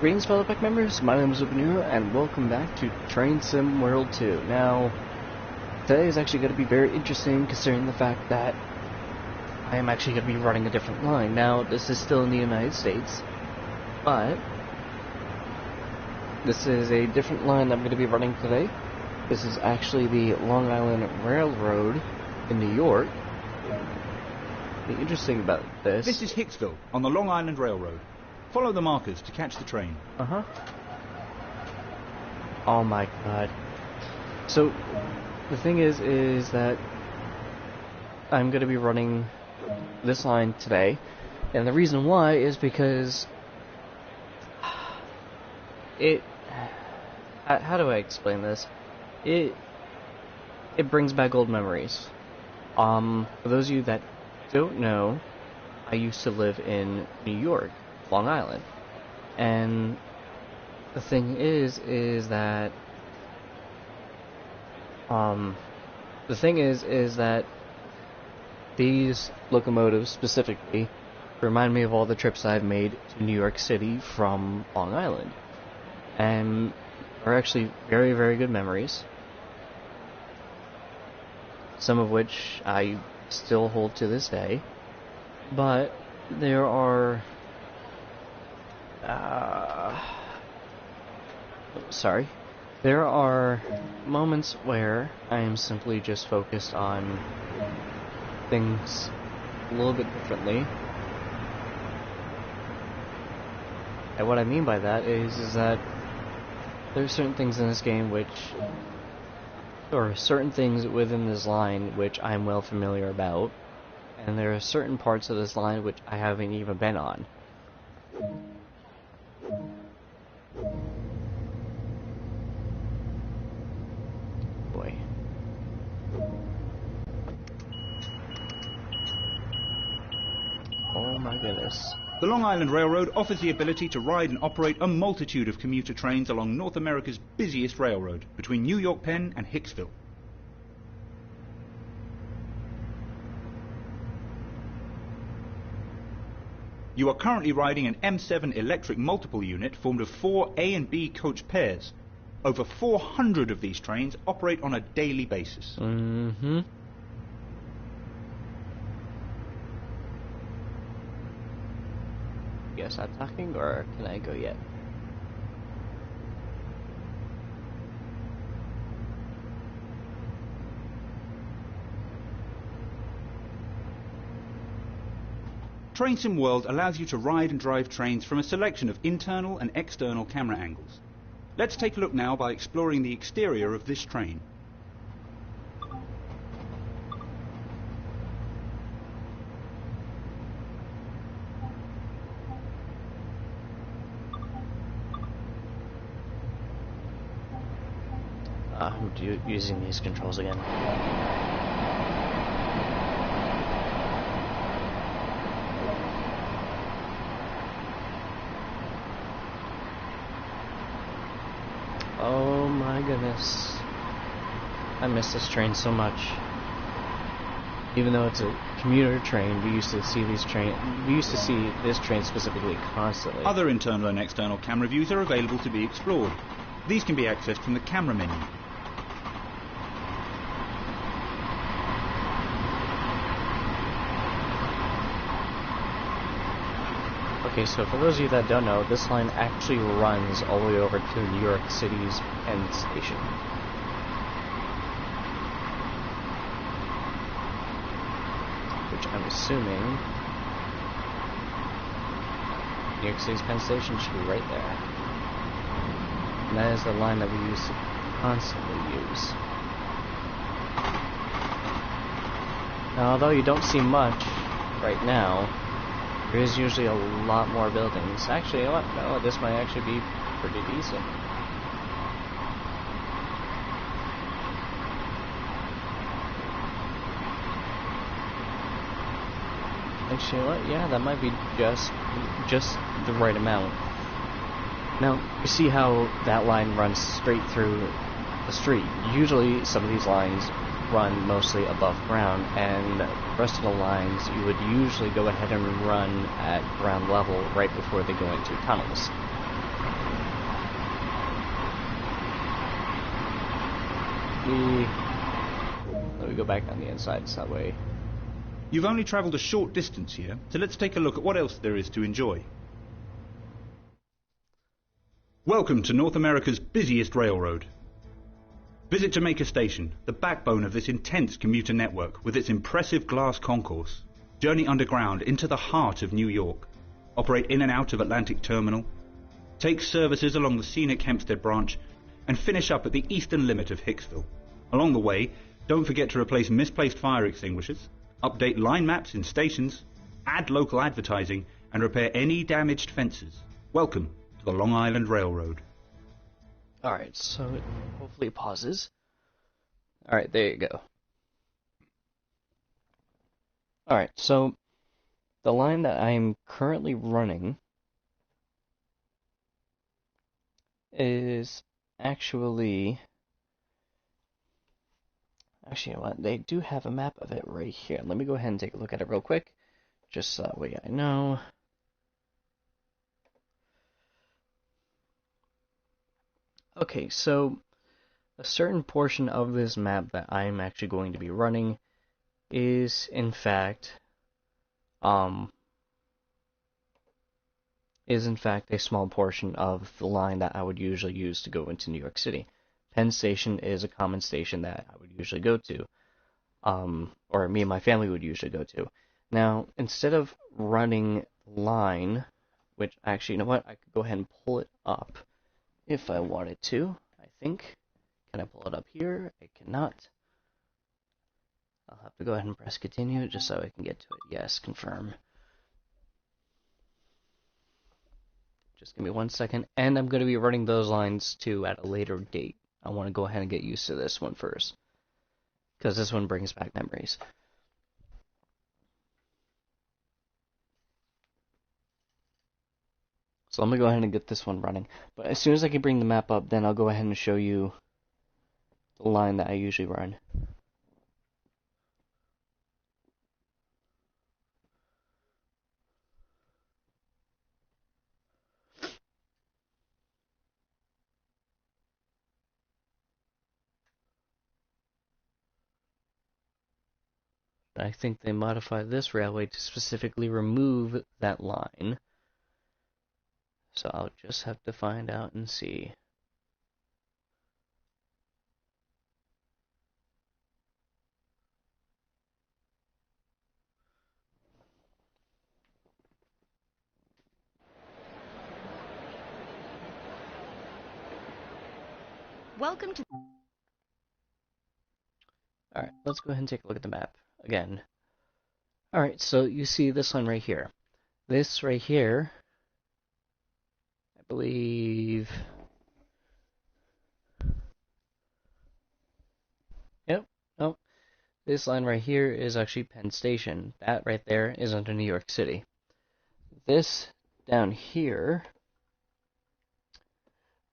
Greetings, fellow Peck members. My name is Upanura, and welcome back to Train Sim World 2. Now, today is actually going to be very interesting, considering the fact that I am actually going to be running a different line. Now, this is still in the United States, but this is a different line I'm going to be running today. This is actually the Long Island Railroad in New York. The interesting about this... This is Hicksville, on the Long Island Railroad. Follow the markers to catch the train. Uh-huh. Oh my god. So, the thing is that I'm going to be running this line today, and the reason why is because how do I explain this? It brings back old memories. For those of you that don't know, I used to live in New York, Long Island, and the thing is that these locomotives specifically remind me of all the trips I've made to New York City from Long Island, and are actually very, very good memories, some of which I still hold to this day, but there are there are moments where I am simply just focused on things a little bit differently. And what I mean by that is that there's certain things in this game or certain things within this line which I'm well familiar about, and there are certain parts of this line which I haven't even been on. Boy. Oh my goodness. The Long Island Railroad offers the ability to ride and operate a multitude of commuter trains along North America's busiest railroad between New York Penn and Hicksville. You are currently riding an M7 electric multiple unit formed of 4 A and B coach pairs. Over 400 of these trains operate on a daily basis. Mm-hmm. You guys stop talking, or can I go yet? Train Sim World allows you to ride and drive trains from a selection of internal and external camera angles. Let's take a look now by exploring the exterior of this train. I'm using these controls again. Oh my goodness. I miss this train so much. Even though it's a commuter train, we used to see this train specifically constantly. Other internal and external camera views are available to be explored. These can be accessed from the camera menu. Okay, so for those of you that don't know, this line actually runs all the way over to New York City's Penn Station. Which I'm assuming New York City's Penn Station should be right there. And that is the line that we used to constantly use. Now, although you don't see much right now, there is usually a lot more buildings. Actually, you know what? No, this might actually be pretty decent. Actually, you know what? Yeah, that might be just the right amount. Now, you see how that line runs straight through the street. Usually, some of these lines run mostly above ground, and the rest of the lines you would usually go ahead and run at ground level right before they go into tunnels. Let me go back on the inside so that way. You've only travelled a short distance here, so let's take a look at what else there is to enjoy. Welcome to North America's busiest railroad. Visit Jamaica Station, the backbone of this intense commuter network with its impressive glass concourse. Journey underground into the heart of New York. Operate in and out of Atlantic Terminal. Take services along the scenic Hempstead branch and finish up at the eastern limit of Hicksville. Along the way, don't forget to replace misplaced fire extinguishers, update line maps in stations, add local advertising, and repair any damaged fences. Welcome to the Long Island Railroad. Alright, so it hopefully pauses. Alright, there you go. Alright, so the line that I'm currently running is actually, you know what, they do have a map of it right here. Let me go ahead and take a look at it real quick, just so that way I know. Okay, so a certain portion of this map that I'm actually going to be running is in fact a small portion of the line that I would usually use to go into New York City. Penn Station is a common station that I would usually go to, or me and my family would usually go to. Now, instead of running line, which actually, you know what, I could go ahead and pull it up if I wanted to, I think. Can I pull it up here? I cannot. I'll have to go ahead and press continue just so I can get to it. Yes, confirm. Just give me 1 second. And I'm going to be running those lines too at a later date. I want to go ahead and get used to this one first, because this one brings back memories. So I'm going to go ahead and get this one running. But as soon as I can bring the map up, then I'll go ahead and show you the line that I usually run. I think they modified this railway to specifically remove that line. So I'll just have to find out and see. Welcome to... Alright, let's go ahead and take a look at the map again. Alright, so you see this one right here. This right here, I believe... Yep, no. This line right here is actually Penn Station. That right there is under New York City. This down here,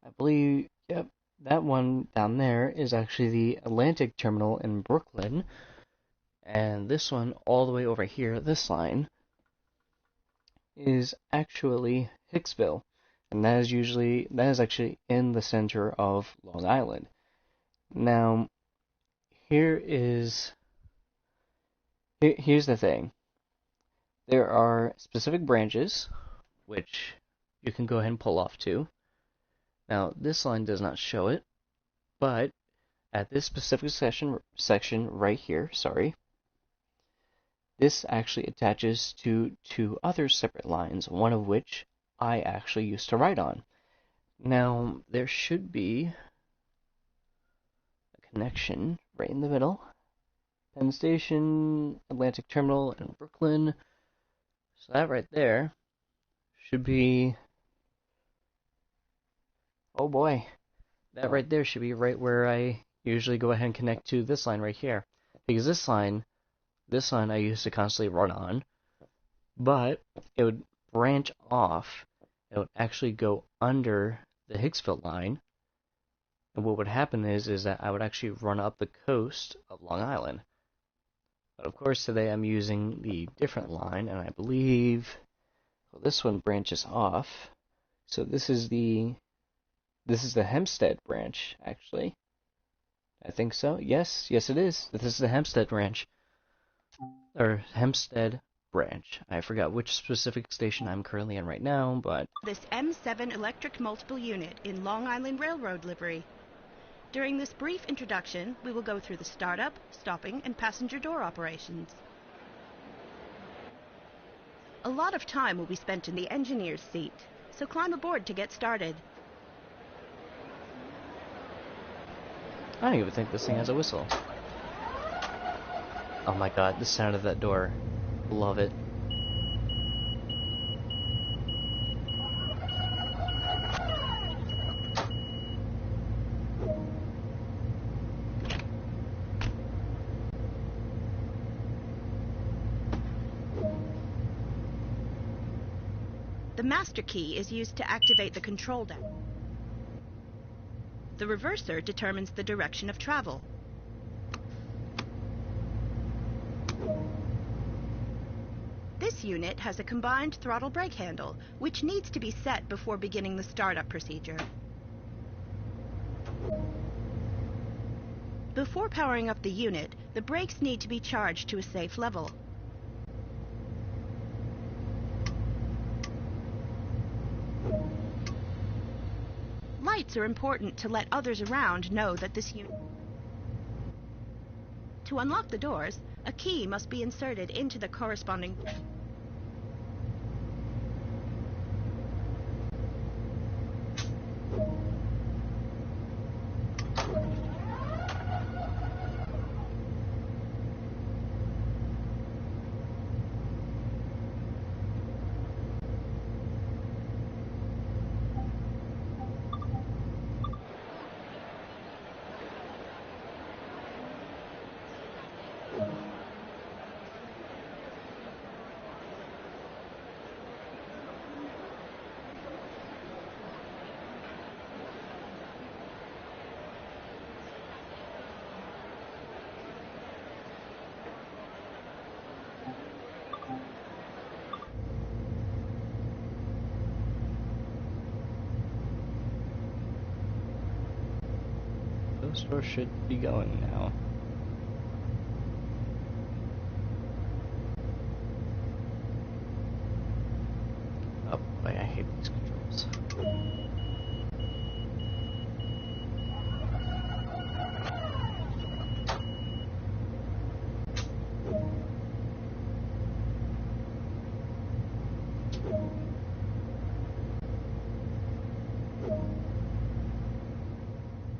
I believe, yep, that one down there is actually the Atlantic Terminal in Brooklyn. And this one all the way over here, this line, is actually Hicksville. And that is actually in the center of Long Island. Now, here's the thing. There are specific branches which you can go ahead and pull off to. Now, this line does not show it, but at this specific section right here, this actually attaches to two other separate lines, one of which I actually used to ride on. Now, there should be a connection right in the middle. Penn Station, Atlantic Terminal, and Brooklyn. So that right there should be... Oh boy. That right there should be right where I usually go ahead and connect to this line right here. Because this line I used to constantly run on, but it would branch off. It would actually go under the Hicksville line. And what would happen is that I would actually run up the coast of Long Island. But of course today I'm using the different line, and I believe this one branches off. So this is the Hempstead branch, actually. I think so. Yes, yes it is. This is the Hempstead Ranch. Or Hempstead Branch. I forgot which specific station I'm currently in right now, but... This M7 electric multiple unit in Long Island Railroad livery. During this brief introduction, we will go through the startup, stopping, and passenger door operations. A lot of time will be spent in the engineer's seat, so climb aboard to get started. I don't even think this thing has a whistle. Oh my god, the sound of that door. Love it. The master key is used to activate the control deck. The reverser determines the direction of travel. This unit has a combined throttle brake handle, which needs to be set before beginning the startup procedure. Before powering up the unit, the brakes need to be charged to a safe level. Lights are important to let others around know that this unit... To unlock the doors, a key must be inserted into the corresponding... Those doors should be going now. Oh boy, I hate these controls.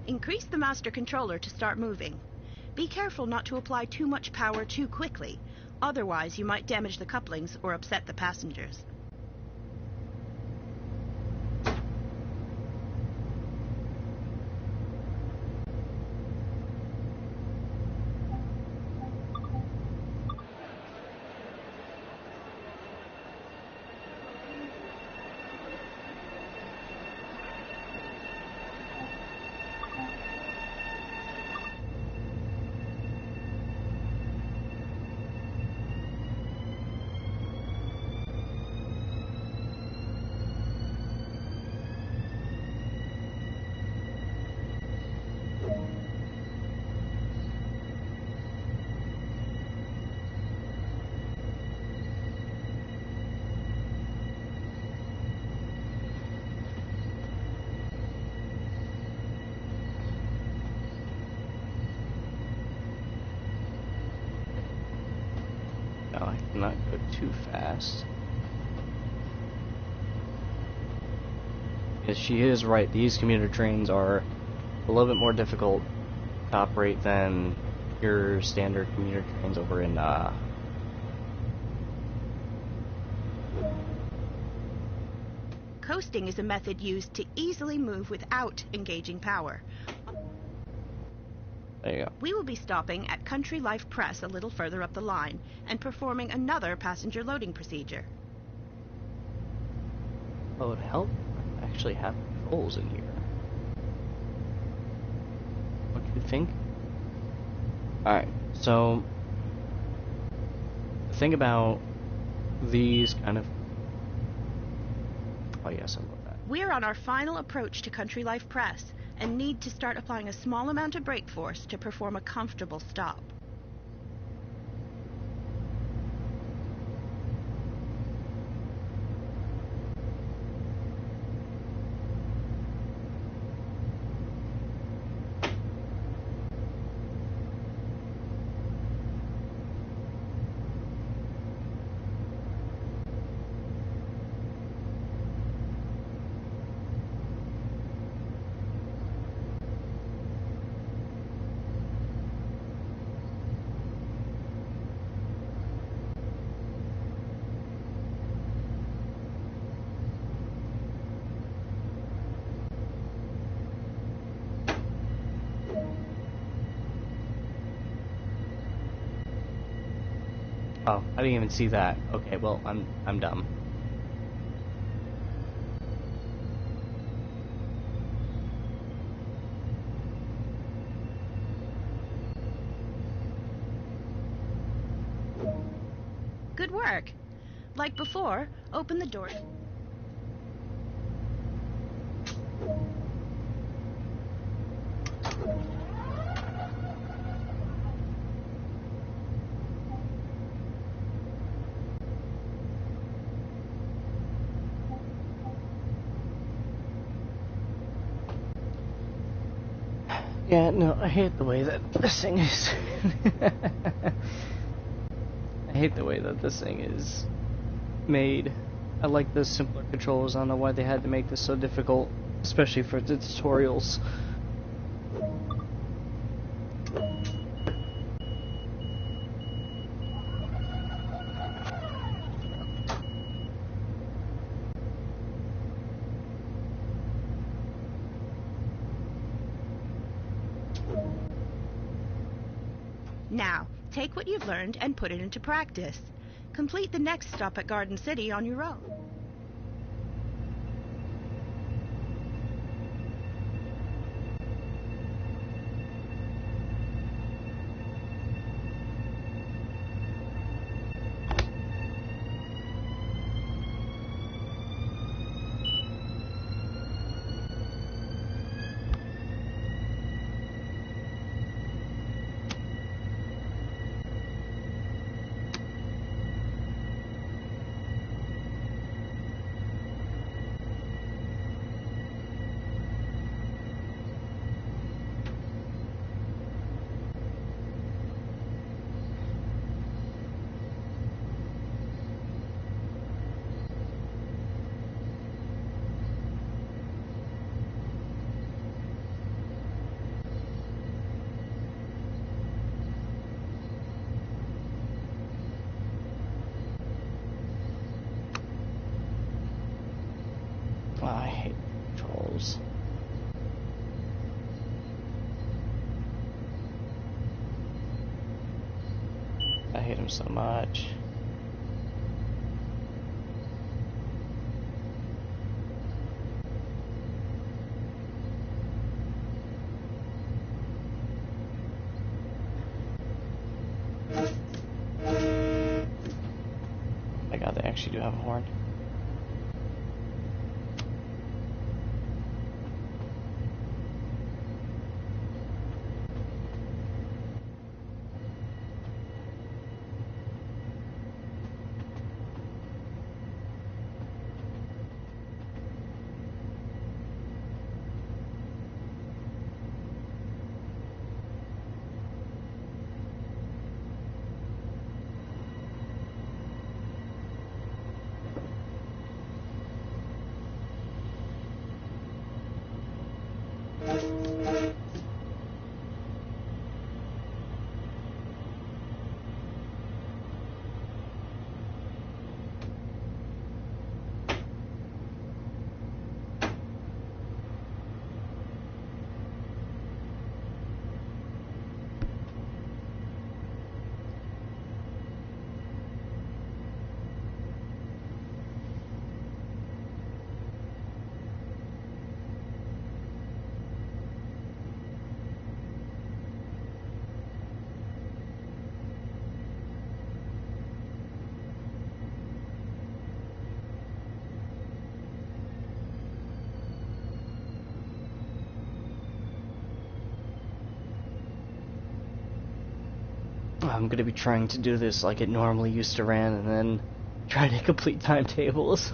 Increase the master controller to start moving. Be careful not to apply too much power too quickly, otherwise you might damage the couplings or upset the passengers. No, I cannot go too fast. Yes, she is right. These commuter trains are a little bit more difficult to operate than your standard commuter trains over in, Coasting is a method used to easily move without engaging power. There you go. We will be stopping at Country Life Press a little further up the line and performing another passenger loading procedure. Oh, it would help if I actually have controls in here. What do you think? Alright, so the thing about these kind of... Oh yes, I love that. We're on our final approach to Country Life Press. and need to start applying a small amount of brake force to perform a comfortable stop. Oh, I didn't even see that. Okay, well, I'm dumb. Good work. Like before, open the door. Yeah, no, I hate the way that this thing is. I hate the way that this thing is made. I like the simpler controls. I don't know why they had to make this so difficult, especially for the tutorials. Now, take what you've learned and put it into practice. Complete the next stop at Garden City on your own. Oh, I hate controls. I hate them so much. My God, they actually do have a horn. I'm gonna be trying to do this like it normally used to run, and then try to complete timetables.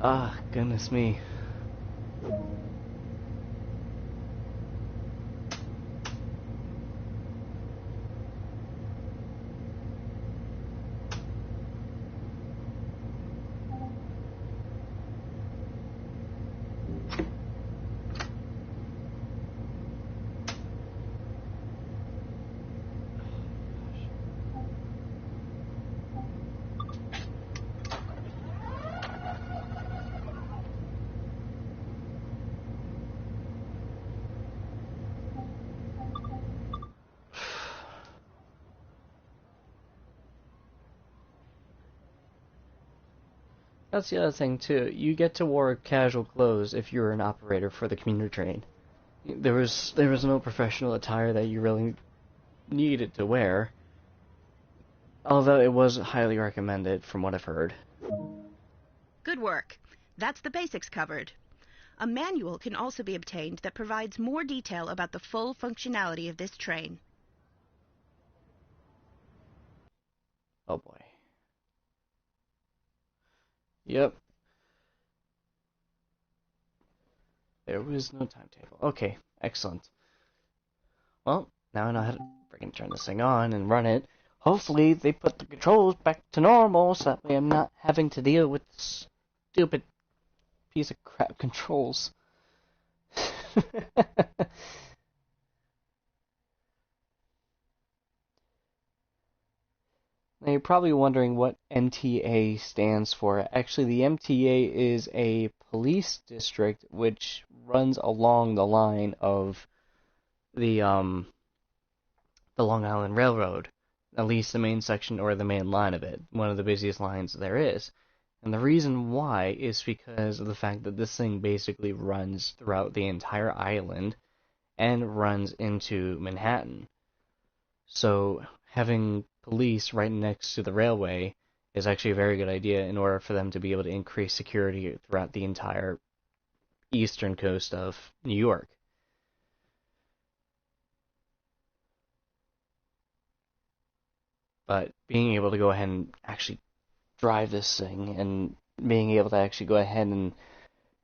Ah, goodness me. That's the other thing too. You get to wear casual clothes if you're an operator for the commuter train. There was no professional attire that you really needed to wear, although it was highly recommended from what I've heard. Good work. That's the basics covered. A manual can also be obtained that provides more detail about the full functionality of this train. Oh boy. Yep. There was no timetable. Okay, excellent. Well, now I know how to freaking turn this thing on and run it. Hopefully they put the controls back to normal so that way I'm not having to deal with this stupid piece of crap controls. Now you're probably wondering what MTA stands for. Actually, the MTA is a police district which runs along the line of the Long Island Railroad, at least the main section or the main line of it, one of the busiest lines there is. And the reason why is because of the fact that this thing basically runs throughout the entire island and runs into Manhattan. So having police right next to the railway is actually a very good idea in order for them to be able to increase security throughout the entire eastern coast of New York. But being able to go ahead and actually drive this thing and being able to actually go ahead and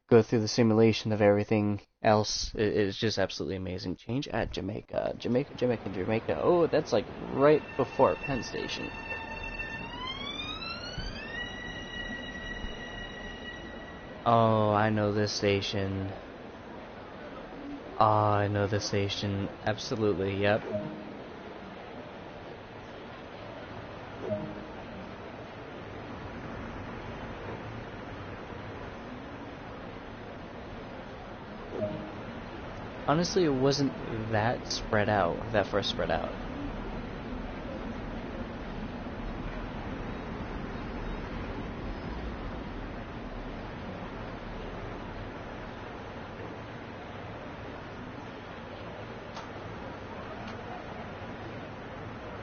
go through the simulation of everything else is just absolutely amazing. Change at Jamaica. Jamaica. Oh, that's like right before Penn Station. Oh, I know this station. Oh, I know this station. Absolutely, yep. Honestly, it wasn't that first spread out.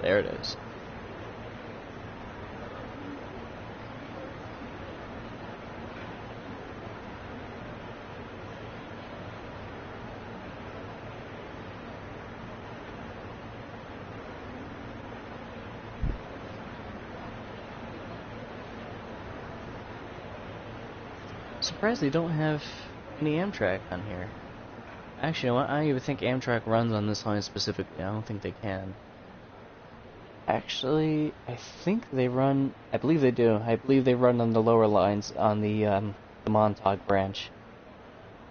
There it is. Surprised they don't have any Amtrak on here. Actually, you know what? I don't even think Amtrak runs on this line specifically. I don't think they can. Actually, I think they run. I believe they do. I believe they run on the lower lines on the Montauk branch.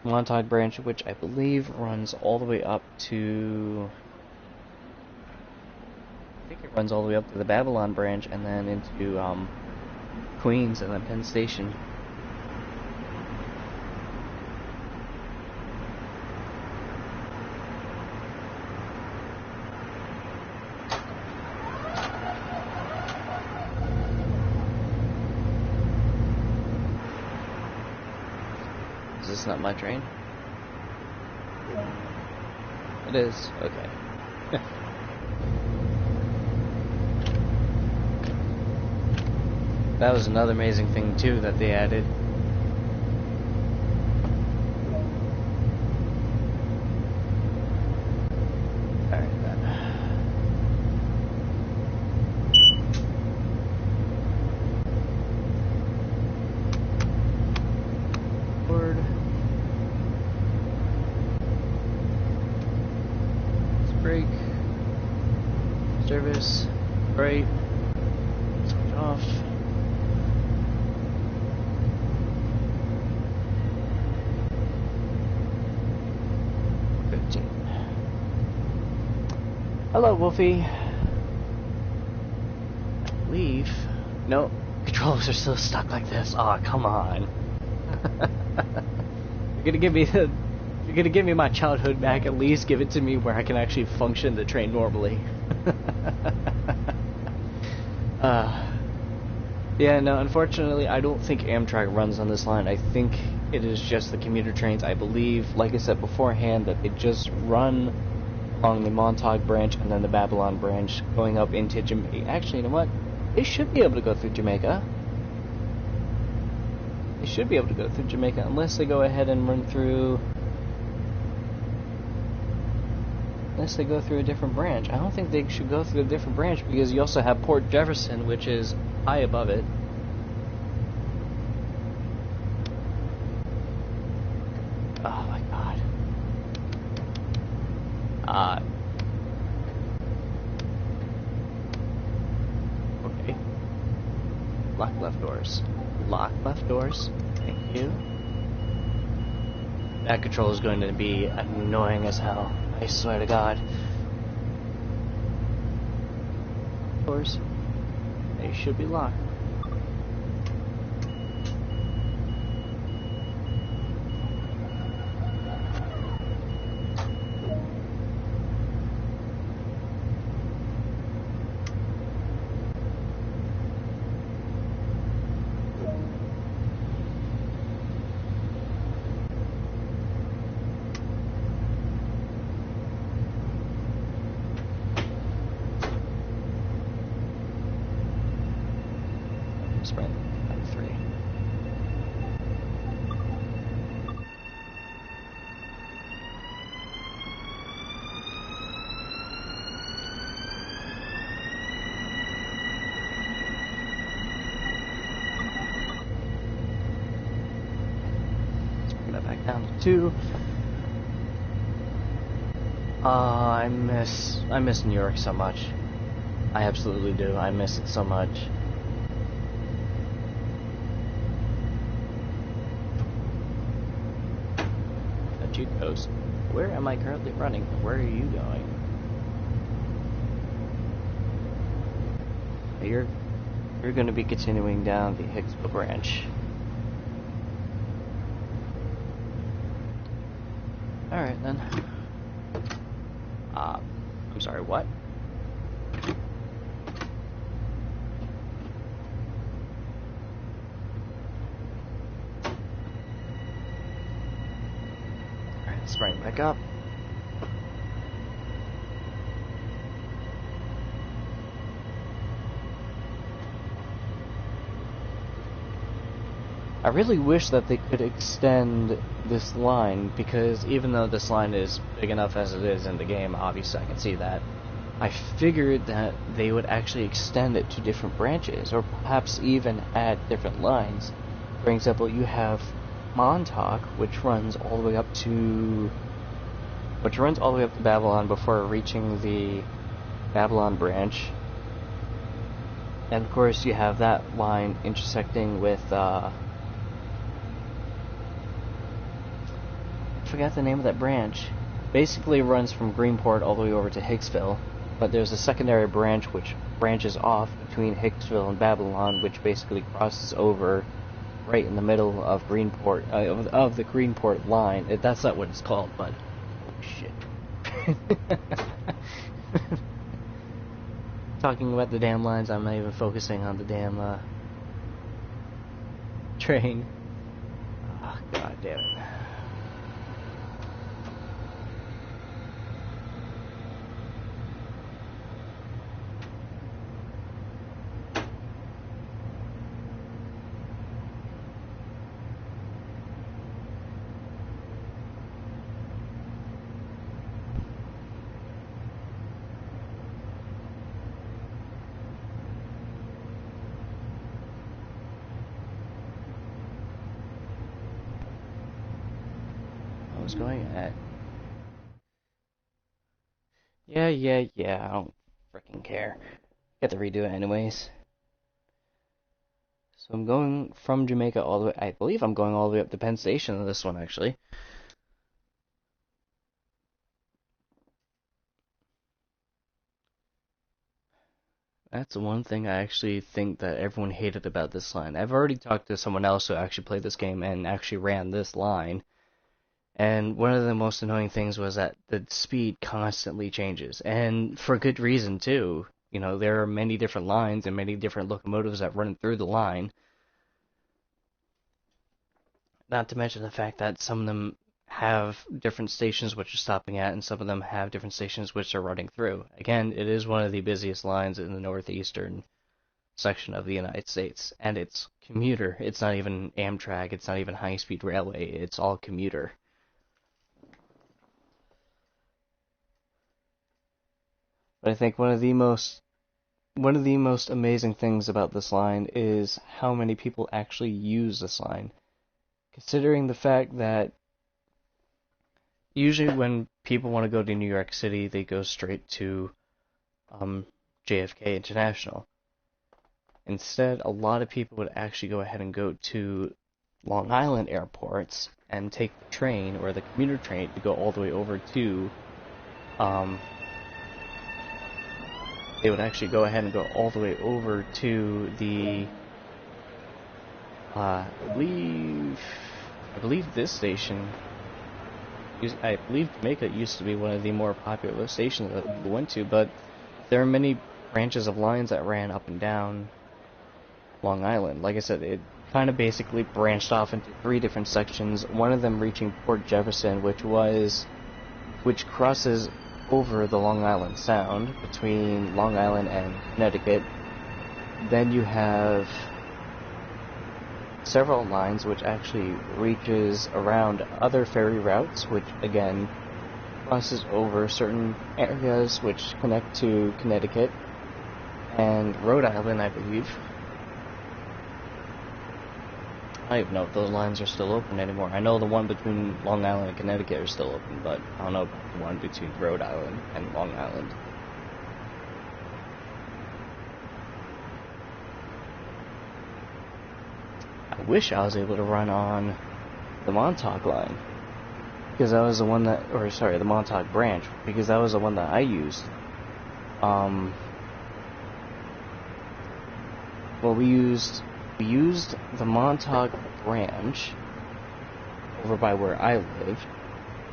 Montauk branch, which I believe runs all the way up to. I think it runs all the way up to the Babylon branch and then into Queens and then Penn Station. Is this not my train? It is? Okay. That was another amazing thing too that they added. Alright then. service. Great. Switch off. Hello, Wolfie. I believe. No, controllers are still stuck like this. Aw, come on. You're gonna give me the. You're gonna give me my childhood back. At least give it to me where I can actually function the train normally. Yeah, no. Unfortunately, I don't think Amtrak runs on this line. I think it is just the commuter trains. I believe, like I said beforehand, that they just run along the Montauk branch and then the Babylon branch going up into Jamaica. Actually, you know what? They should be able to go through Jamaica. They should be able to go through Jamaica unless they go ahead and run through... Unless they go through a different branch. I don't think they should go through a different branch because you also have Port Jefferson, which is high above it. Oh my god. Okay. Lock left doors. Lock left doors. Thank you. That control is going to be annoying as hell. I swear to God. Doors. They should be locked. Sprint 3. Let's bring that back down to 2. I miss New York so much. I absolutely do. I miss it so much. Goes. Where am I currently running? Where are you going? You're going to be continuing down the Hicksville branch. All right then. I'm sorry. What? Let's bring it back up. I really wish that they could extend this line, because even though this line is big enough as it is in the game, obviously I can see that, I figured that they would actually extend it to different branches, or perhaps even add different lines. For example, you have Montauk, which runs all the way up to Babylon before reaching the Babylon branch, and of course you have that line intersecting with I forgot the name of that branch. Basically runs from Greenport all the way over to Hicksville, but there's a secondary branch which branches off between Hicksville and Babylon, which basically crosses over right in the middle of Greenport, of the Greenport line. That's not what it's called, but oh shit. Talking about the damn lines, I'm not even focusing on the damn train. Oh, god damn it. I was going at... Yeah, I don't freaking care. Get to redo it anyways. So I'm going from Jamaica all the way, I believe I'm going all the way up to Penn Station on this one, actually. That's the one thing I actually think that everyone hated about this line. I've already talked to someone else who actually played this game and actually ran this line. And one of the most annoying things was that the speed constantly changes. And for good reason, too. You know, there are many different lines and many different locomotives that run through the line. Not to mention the fact that some of them have different stations which are stopping at, and some of them have different stations which are running through. Again, it is one of the busiest lines in the northeastern section of the United States, and it's commuter. It's not even Amtrak, it's not even high-speed railway, it's all commuter. But I think one of the most amazing things about this line is how many people actually use this line. Considering the fact that usually when people want to go to New York City, they go straight to JFK International. Instead, a lot of people would actually go ahead and go to Long Island airports and take the train or the commuter train to go all the way over to they would actually go ahead and go all the way over to the I believe this station, I believe Jamaica used to be one of the more popular stations that people went to, but there are many branches of lines that ran up and down Long Island. Like I said, it kind of basically branched off into 3 different sections, one of them reaching Port Jefferson, which crosses over the Long Island Sound between Long Island and Connecticut. Then you have several lines which actually reaches around other ferry routes, which again crosses over certain areas which connect to Connecticut and Rhode Island, I believe. I don't even know if those lines are still open anymore. I know the one between Long Island and Connecticut are still open, but I don't know about the one between Rhode Island and Long Island. I wish I was able to run on the Montauk line, because that was the one that, or sorry, the Montauk branch, because that was the one that I used. Well, we used the Montauk branch over by where I live,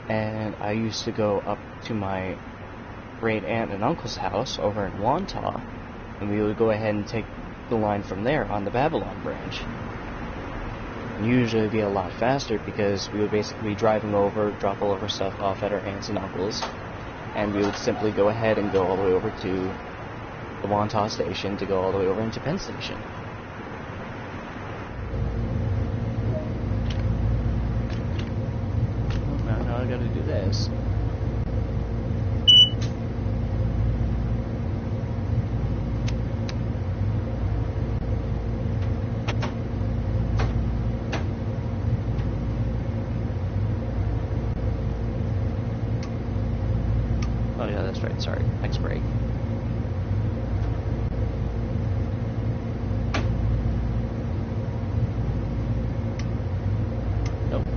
and I used to go up to my great aunt and uncle's house over in Wantagh, and we would go ahead and take the line from there on the Babylon branch. Usually be a lot faster because we would basically be driving over, drop all of our stuff off at our aunts and uncles, and we would simply go ahead and go all the way over to the Wantagh station to go all the way over into Penn Station. Well, now I gotta do this. Oh yeah, that's right, sorry. Next break. Nope.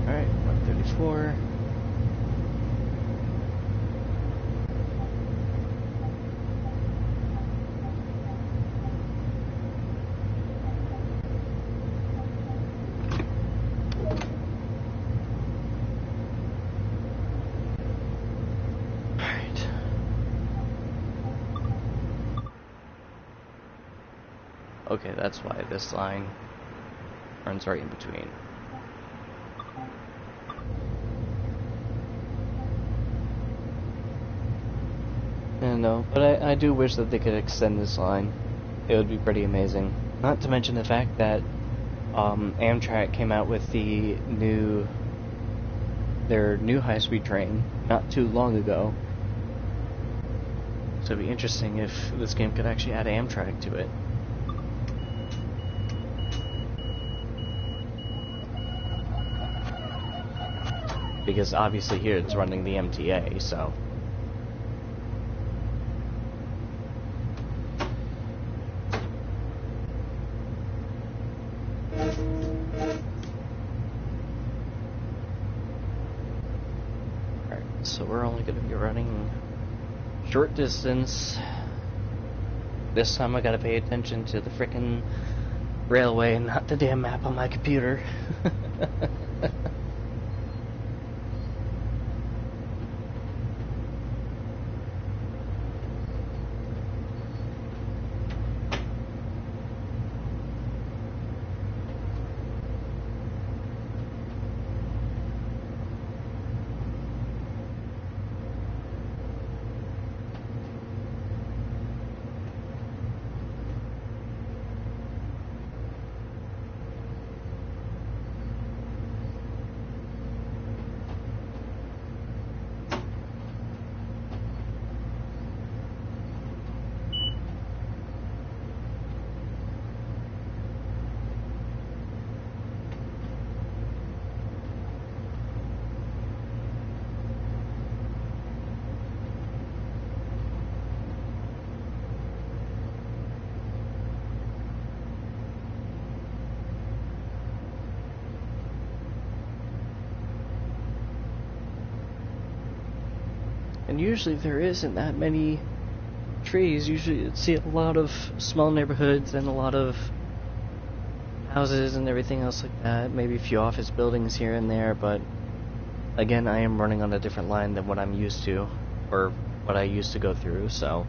Alright, 134. Okay, that's why this line runs right in between. No, but I do wish that they could extend this line. It would be pretty amazing. Not to mention the fact that Amtrak came out with their new high-speed train not too long ago. So it'd be interesting if this game could actually add Amtrak to it. Because obviously here it's running the MTA, so... Alright, so we're only going to be running short distance. This time I gotta pay attention to the frickin' railway and not the damn map on my computer. And usually there isn't that many trees. Usually you'd see a lot of small neighborhoods and a lot of houses and everything else like that. Maybe a few office buildings here and there, but again, I am running on a different line than what I'm used to, or what I used to go through, so...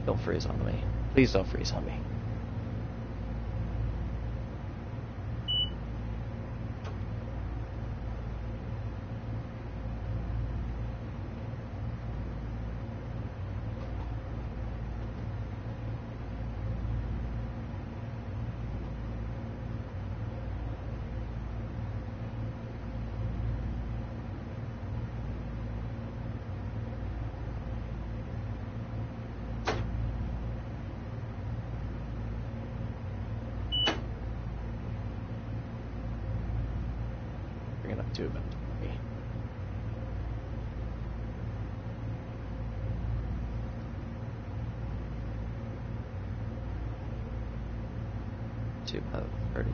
Don't freeze on me. Please don't freeze on me. Bring it up to about 20. To about 34.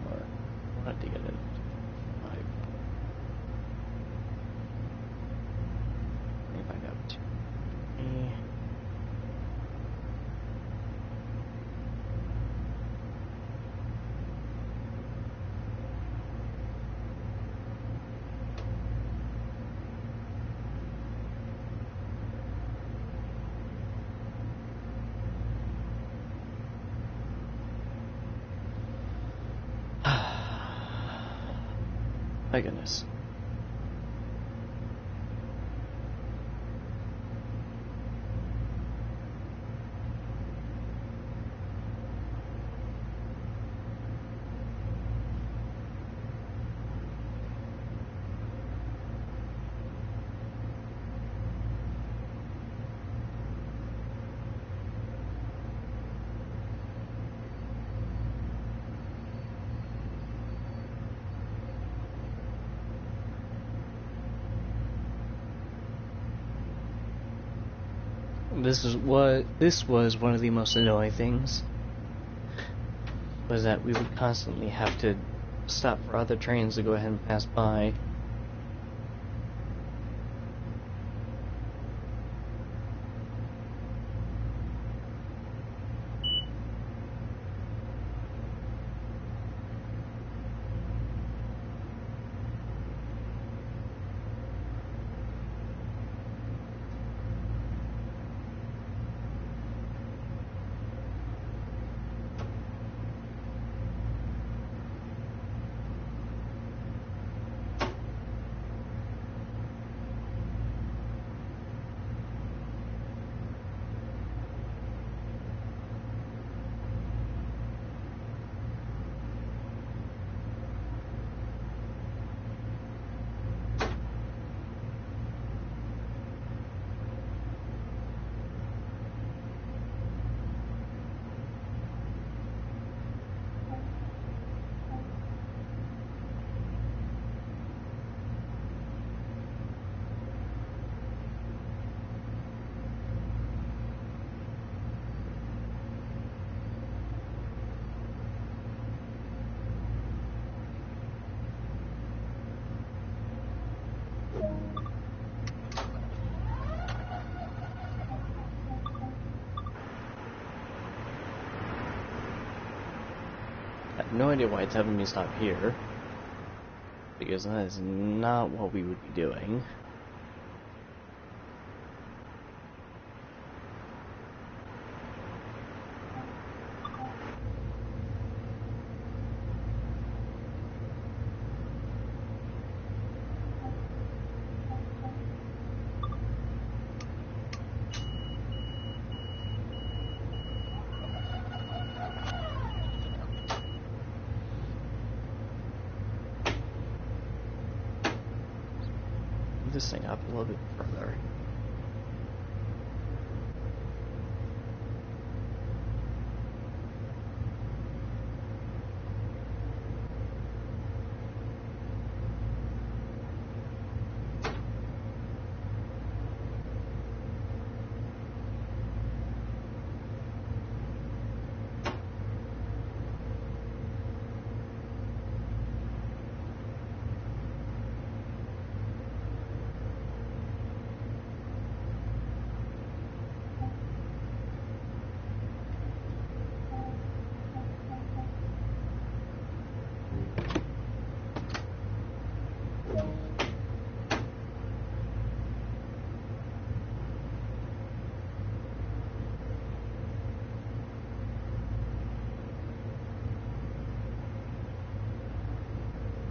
I wanted to get it up to 5. Bring it back up to 20. My goodness. This was one of the most annoying things, was that we would constantly have to stop for other trains to go ahead and pass by. no idea why it's having me stop here, because that is not what we would be doing. This thing up a little bit further.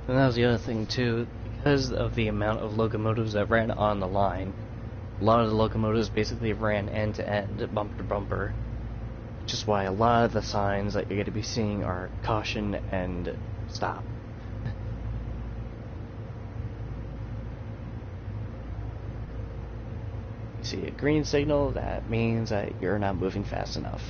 And that was the other thing too, because of the amount of locomotives that ran on the line, a lot of the locomotives basically ran end to end, bumper to bumper, which is why a lot of the signs that you're going to be seeing are caution and stop. You see a green signal, that means that you're not moving fast enough.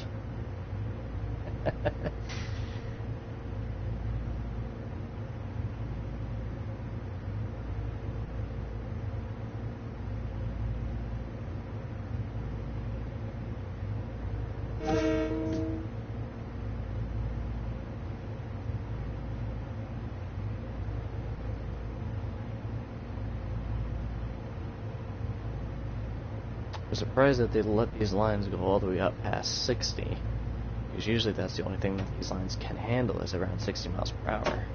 I'm surprised that they let these lines go all the way up past 60, because usually that's the only thing that these lines can handle is around 60 miles per hour.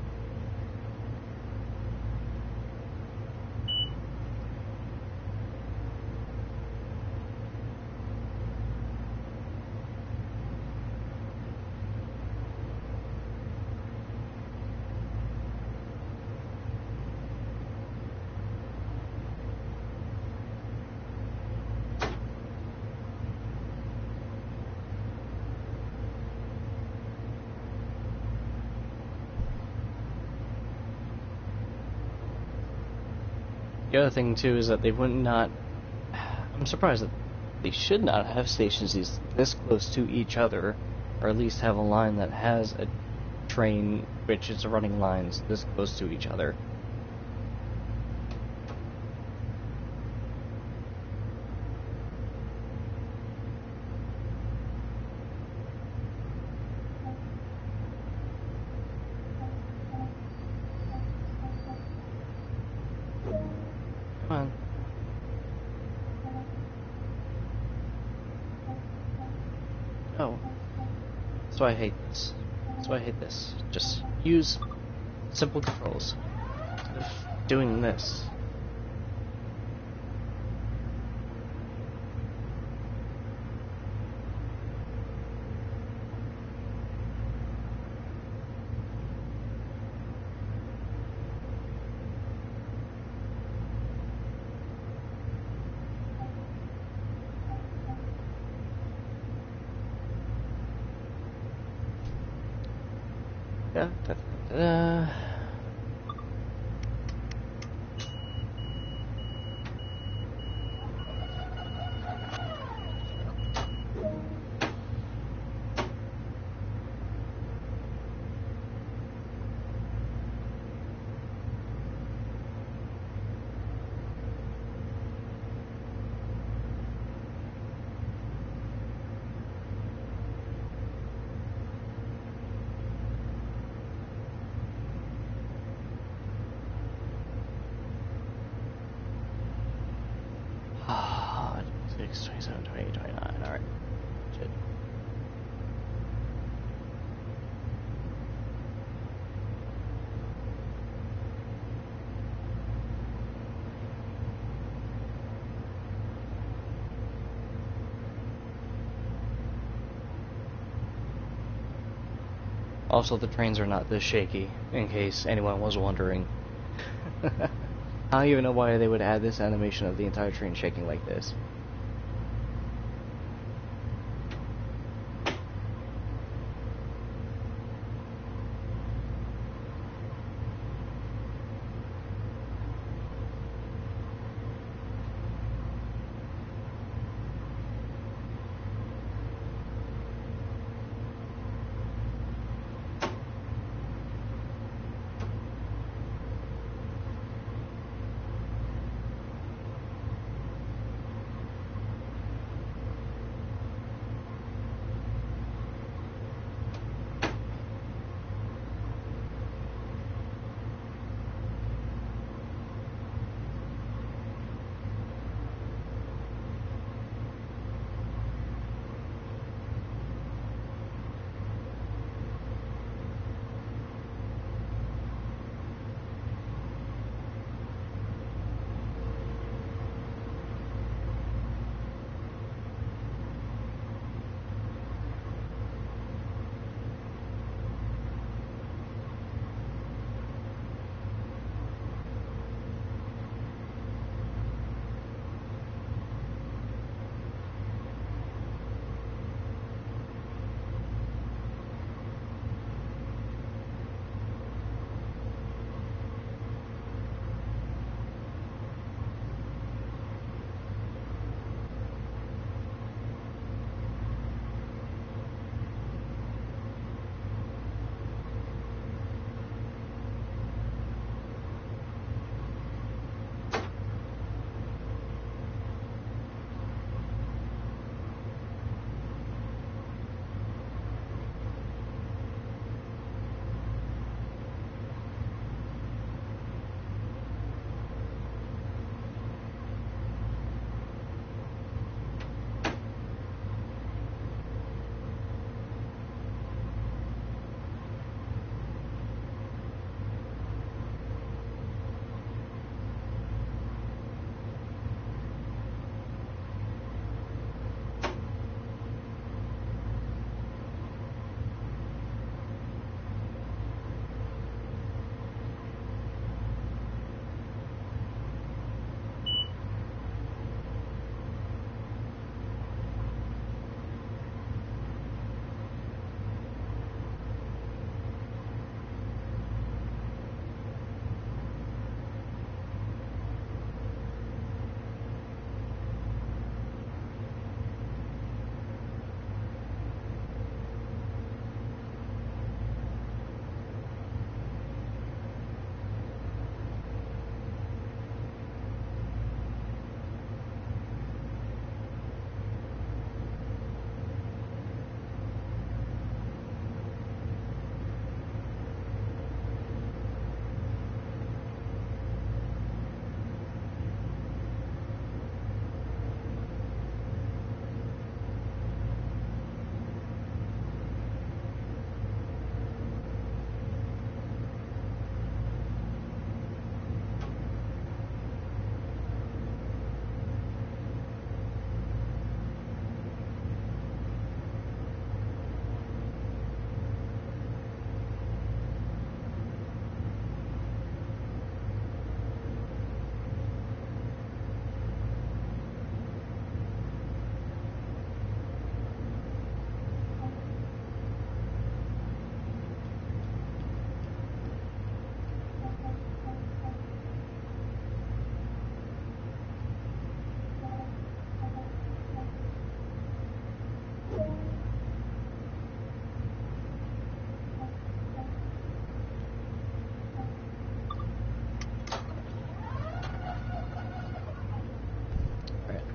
The other thing too is that they would not. I'm surprised that they should not have stations this close to each other, or at least have a line that has a train which is running lines this close to each other. Come on. Oh. That's why I hate this. That's why I hate this. Just use simple controls instead of doing this. Da, da, da, da. Ah, 26, 27, 28, 29, alright. Shit. Also, the trains are not this shaky, in case anyone was wondering. I don't even know why they would add this animation of the entire train shaking like this.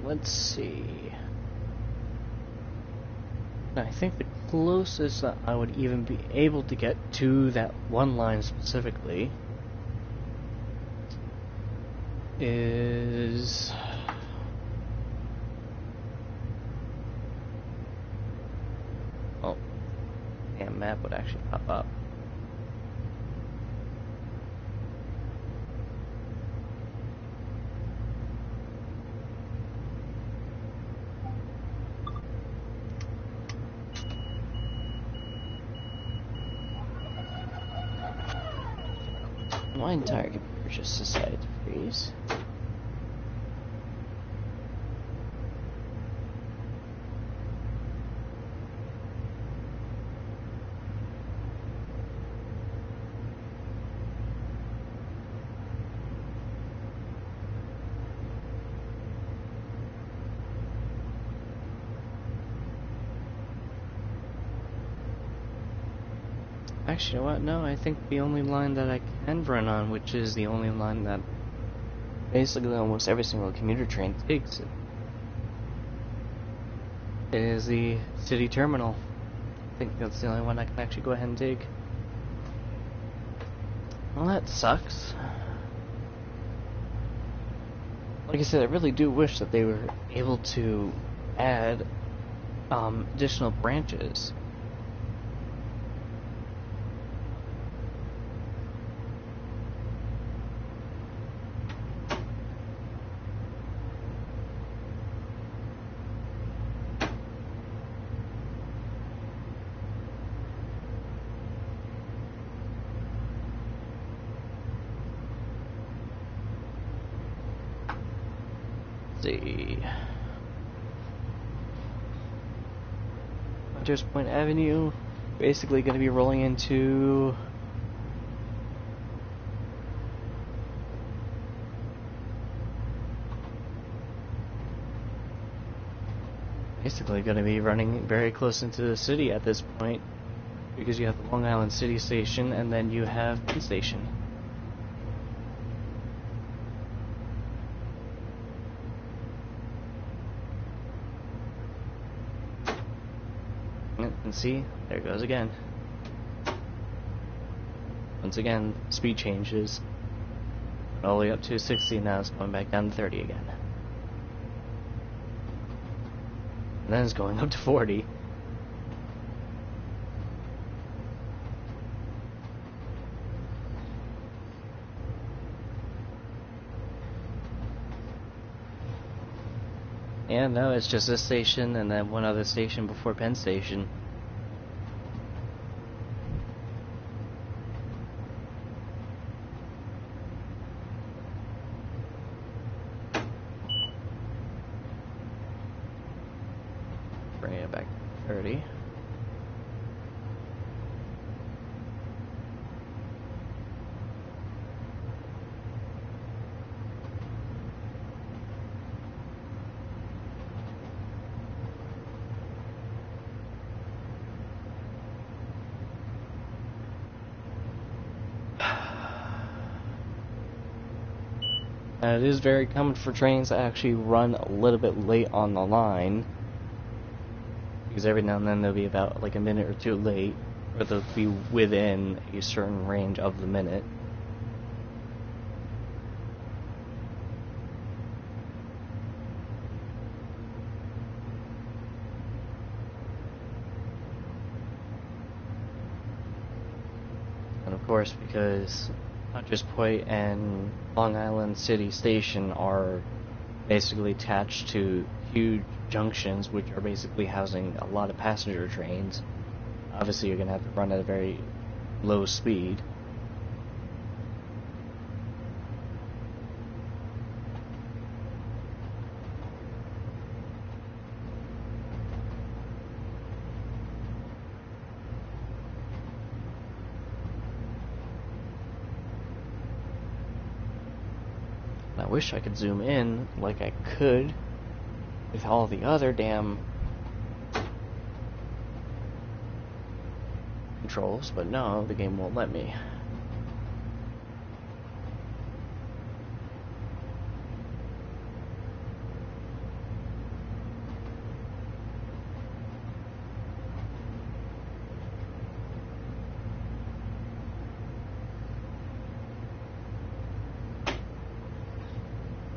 Let's see. I think the closest that I would even be able to get to that one line specifically is... oh, damn, map would actually pop up. my entire computer just decided to freeze. Actually, you know what? No, I think the only line that I can run on, which is the only line that basically almost every single commuter train takes, is the city terminal. I think that's the only one I can actually go ahead and take. Well, that sucks. Like I said, I really do wish that they were able to add additional branches. See. Hunters Point Avenue, basically going to be rolling into running very close into the city at this point, because you have the Long Island City Station and then you have Penn Station. And see, there it goes again. Once again, speed changes. All the way up to 60, now it's going back down to 30 again. And then it's going up to 40. And no, it's just this station and then one other station before Penn Station. Bring it back to 30. It is very common for trains to actually run a little bit late on the line, because every now and then they'll be about like a minute or two late, or they'll be within a certain range of the minute. And of course, because Hunters Point and Long Island City Station are basically attached to huge junctions, which are basically housing a lot of passenger trains. Obviously, you're going to have to run at a very low speed. I wish I could zoom in like I could with all the other damn controls, but no, the game won't let me.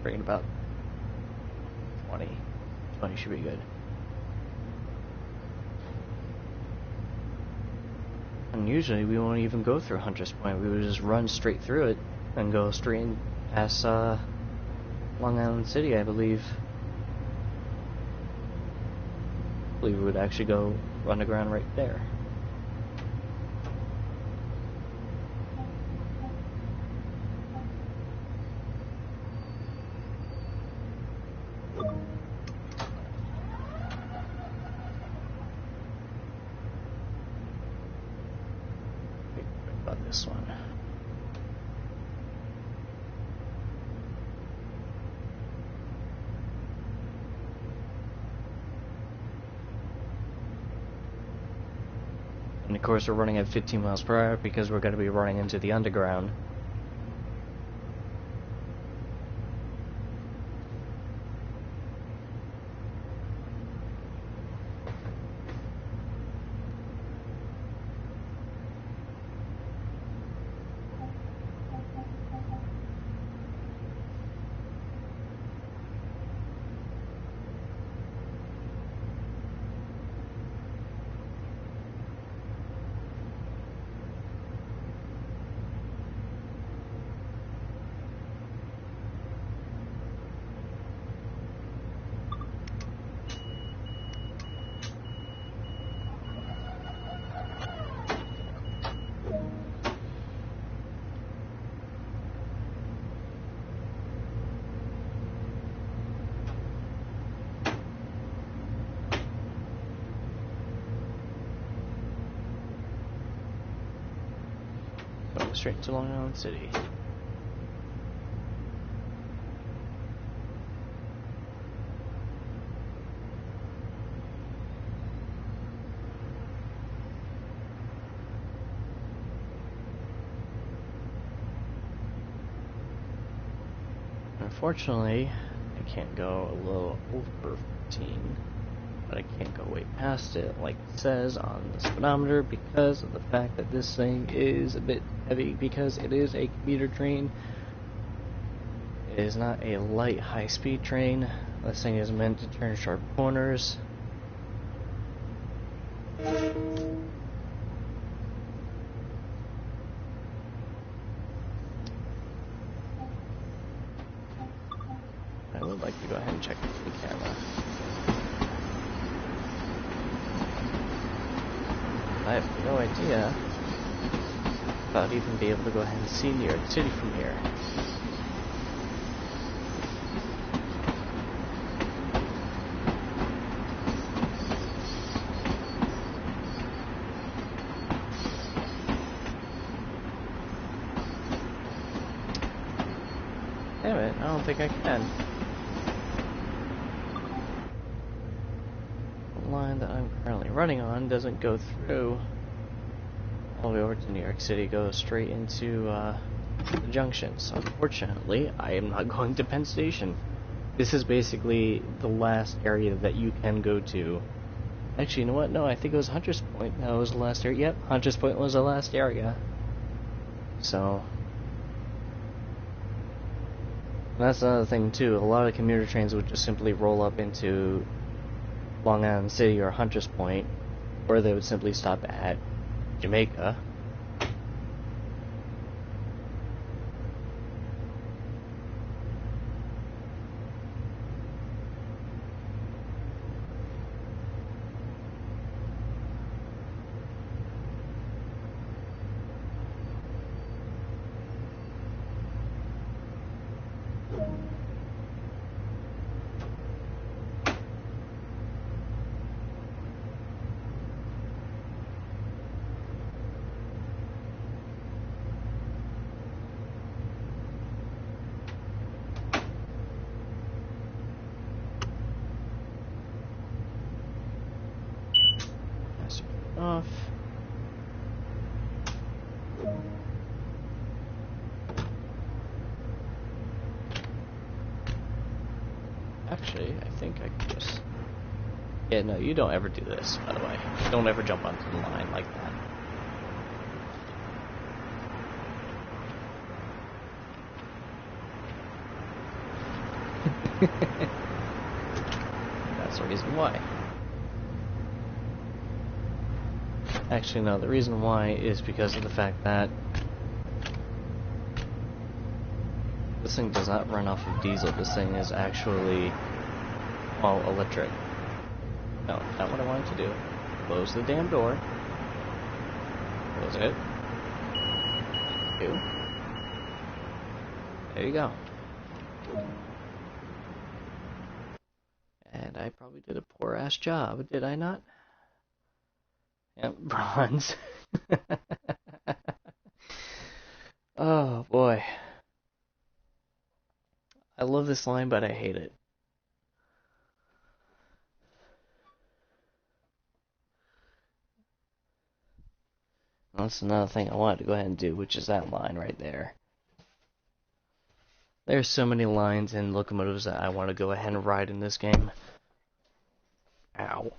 Bring it about 20. 20 should be good. And usually we won't even go through Hunters Point. We would just run straight through it and go straight in past Long Island City, I believe. I believe we would actually go underground right there. this one. And of course we're running at 15 miles per hour because we're going to be running into the underground. Going straight to Long Island City. Unfortunately, I can't go a little over 15, but I can't go way past it like it says on the speedometer because of the fact that this thing is a bit heavy because it is a commuter train. It is not a light high-speed train. This thing is meant to turn sharp corners. I would like to go ahead and check the camera. I have no idea if I'd even be able to go ahead and see New York City from here. Damn it, I don't think I can. The line that I'm currently running on doesn't go through all the way over to New York City, goes straight into the junction. So unfortunately, I am not going to Penn Station. This is basically the last area that you can go to. Actually, you know what? No, I think it was Hunter's Point. That was the last area. Yep, Hunter's Point was the last area. So that's another thing too. A lot of commuter trains would just simply roll up into Long Island City or Hunter's Point, or they would simply stop at Jamaica. Off. Actually, I think I can just... Yeah, no, you don't ever do this, by the way. Don't ever jump onto the line like that. That's the reason why. Actually, no, the reason why is because of the fact that this thing does not run off of diesel. This thing is actually all electric. No, not what I wanted to do. Close the damn door. Close it. There you go. And I probably did a poor-ass job, did I not? Yep, bronze. love this line, but I hate it. That's another thing I wanted to go ahead and do, which is that line right there. There's so many lines and locomotives that I want to go ahead and ride in this game. Ow.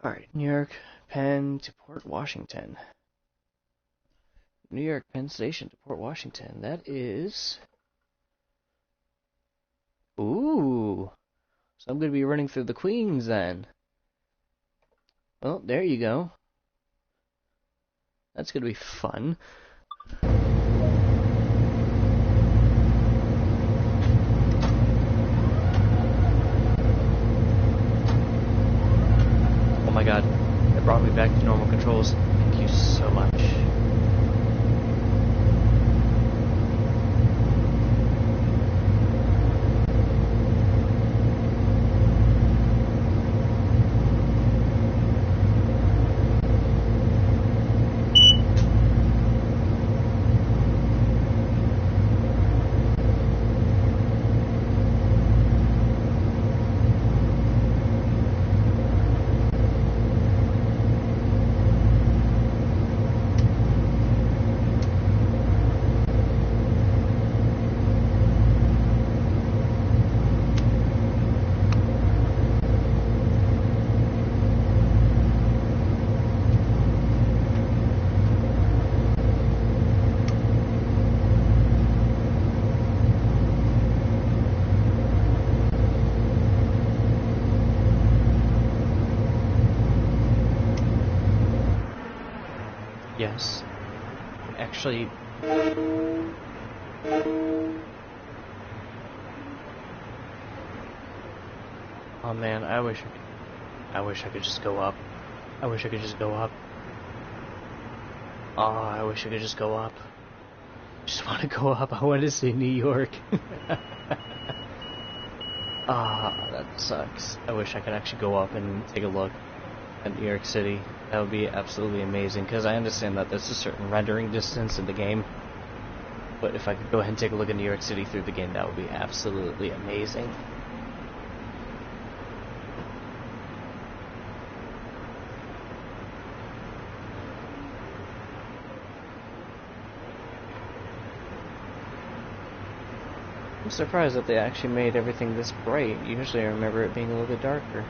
Alright, New York, Penn to Port Washington. New York, Penn Station to Port Washington. That is... Ooh! So I'm going to be running through the Queens then. Well, there you go. That's going to be fun. Oh my god, that brought me back to normal controls. Thank you so much. Yes. Actually... Oh man, I wish I could just go up. I wish I could just go up. Oh, I wish I could just go up. I just want to go up. I want to see New York. Ah, that sucks. I wish I could actually go up and take a look at New York City. That would be absolutely amazing, because I understand that there's a certain rendering distance in the game. But if I could go ahead and take a look at New York City through the game, that would be absolutely amazing. I'm surprised that they actually made everything this bright. Usually I remember it being a little bit darker.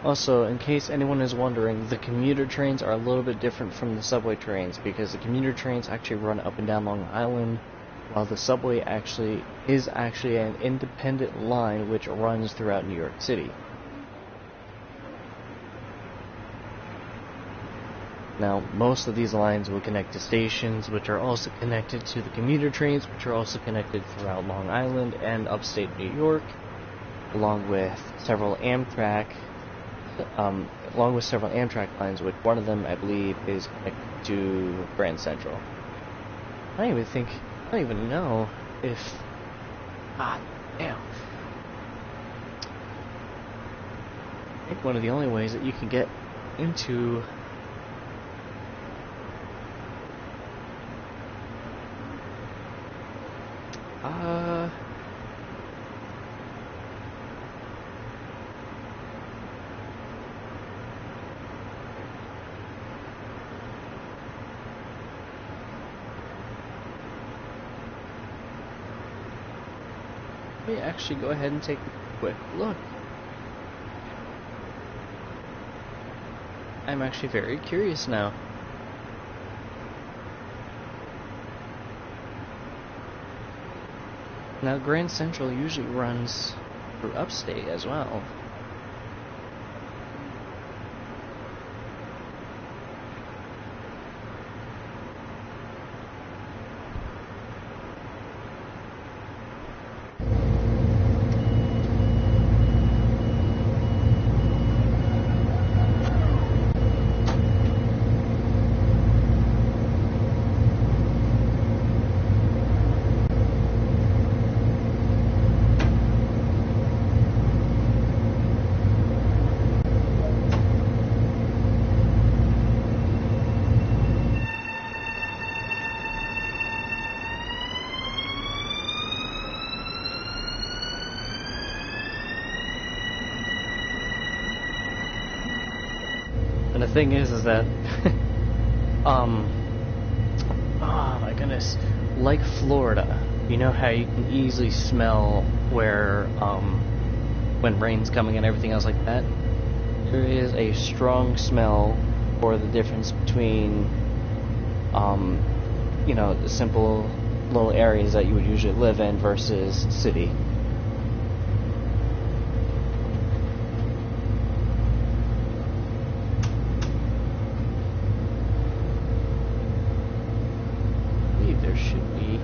Also, in case anyone is wondering, the commuter trains are a little bit different from the subway trains, because the commuter trains actually run up and down Long Island, while the subway is actually an independent line which runs throughout New York City. Now, most of these lines will connect to stations, which are also connected to the commuter trains, which are also connected throughout Long Island and upstate New York, along with several Amtrak lines, which one of them, I believe, is connected to Grand Central. I don't even know if... Ah, damn. I think one of the only ways that you can get into... Let me actually go ahead and take a quick look. I'm actually very curious now. Now, Grand Central usually runs through upstate as well. And the thing is that, oh my goodness, like Florida, you know how you can easily smell where, when rain's coming and everything else like that? There is a strong smell for the difference between, you know, the simple little areas that you would usually live in versus city. There should be.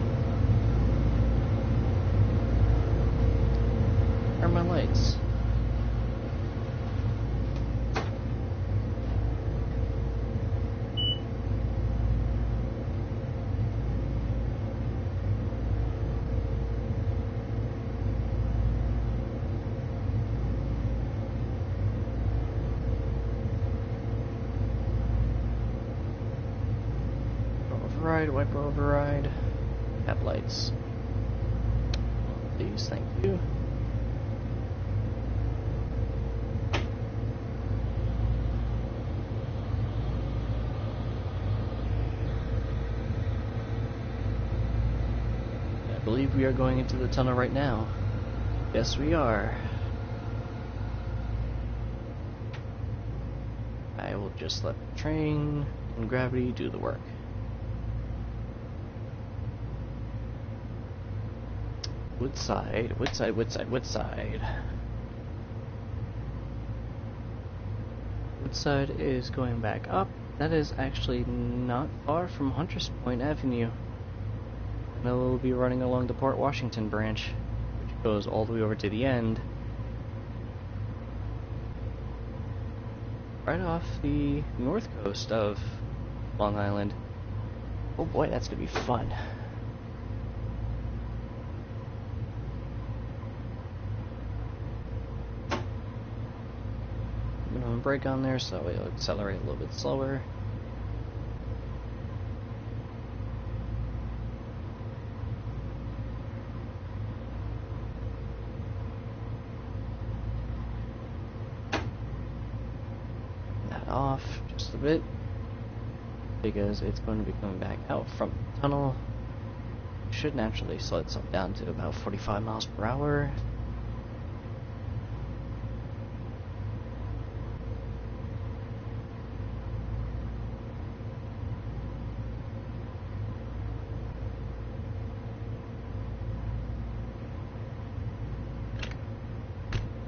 Where are my lights? Override, wiper override, have lights. Please, thank you. I believe we are going into the tunnel right now. Yes, we are. I will just let the train and gravity do the work. Woodside, Woodside, Woodside, Woodside. Woodside is going back up. That is actually not far from Hunters Point Avenue. And it will be running along the Port Washington branch, which goes all the way over to the end. Right off the north coast of Long Island. Oh boy, that's gonna be fun. Minimum brake on there, so it'll accelerate a little bit slower. That off just a bit, because it's going to be coming back out from the tunnel. Should naturally slow itself down to about 45 miles per hour.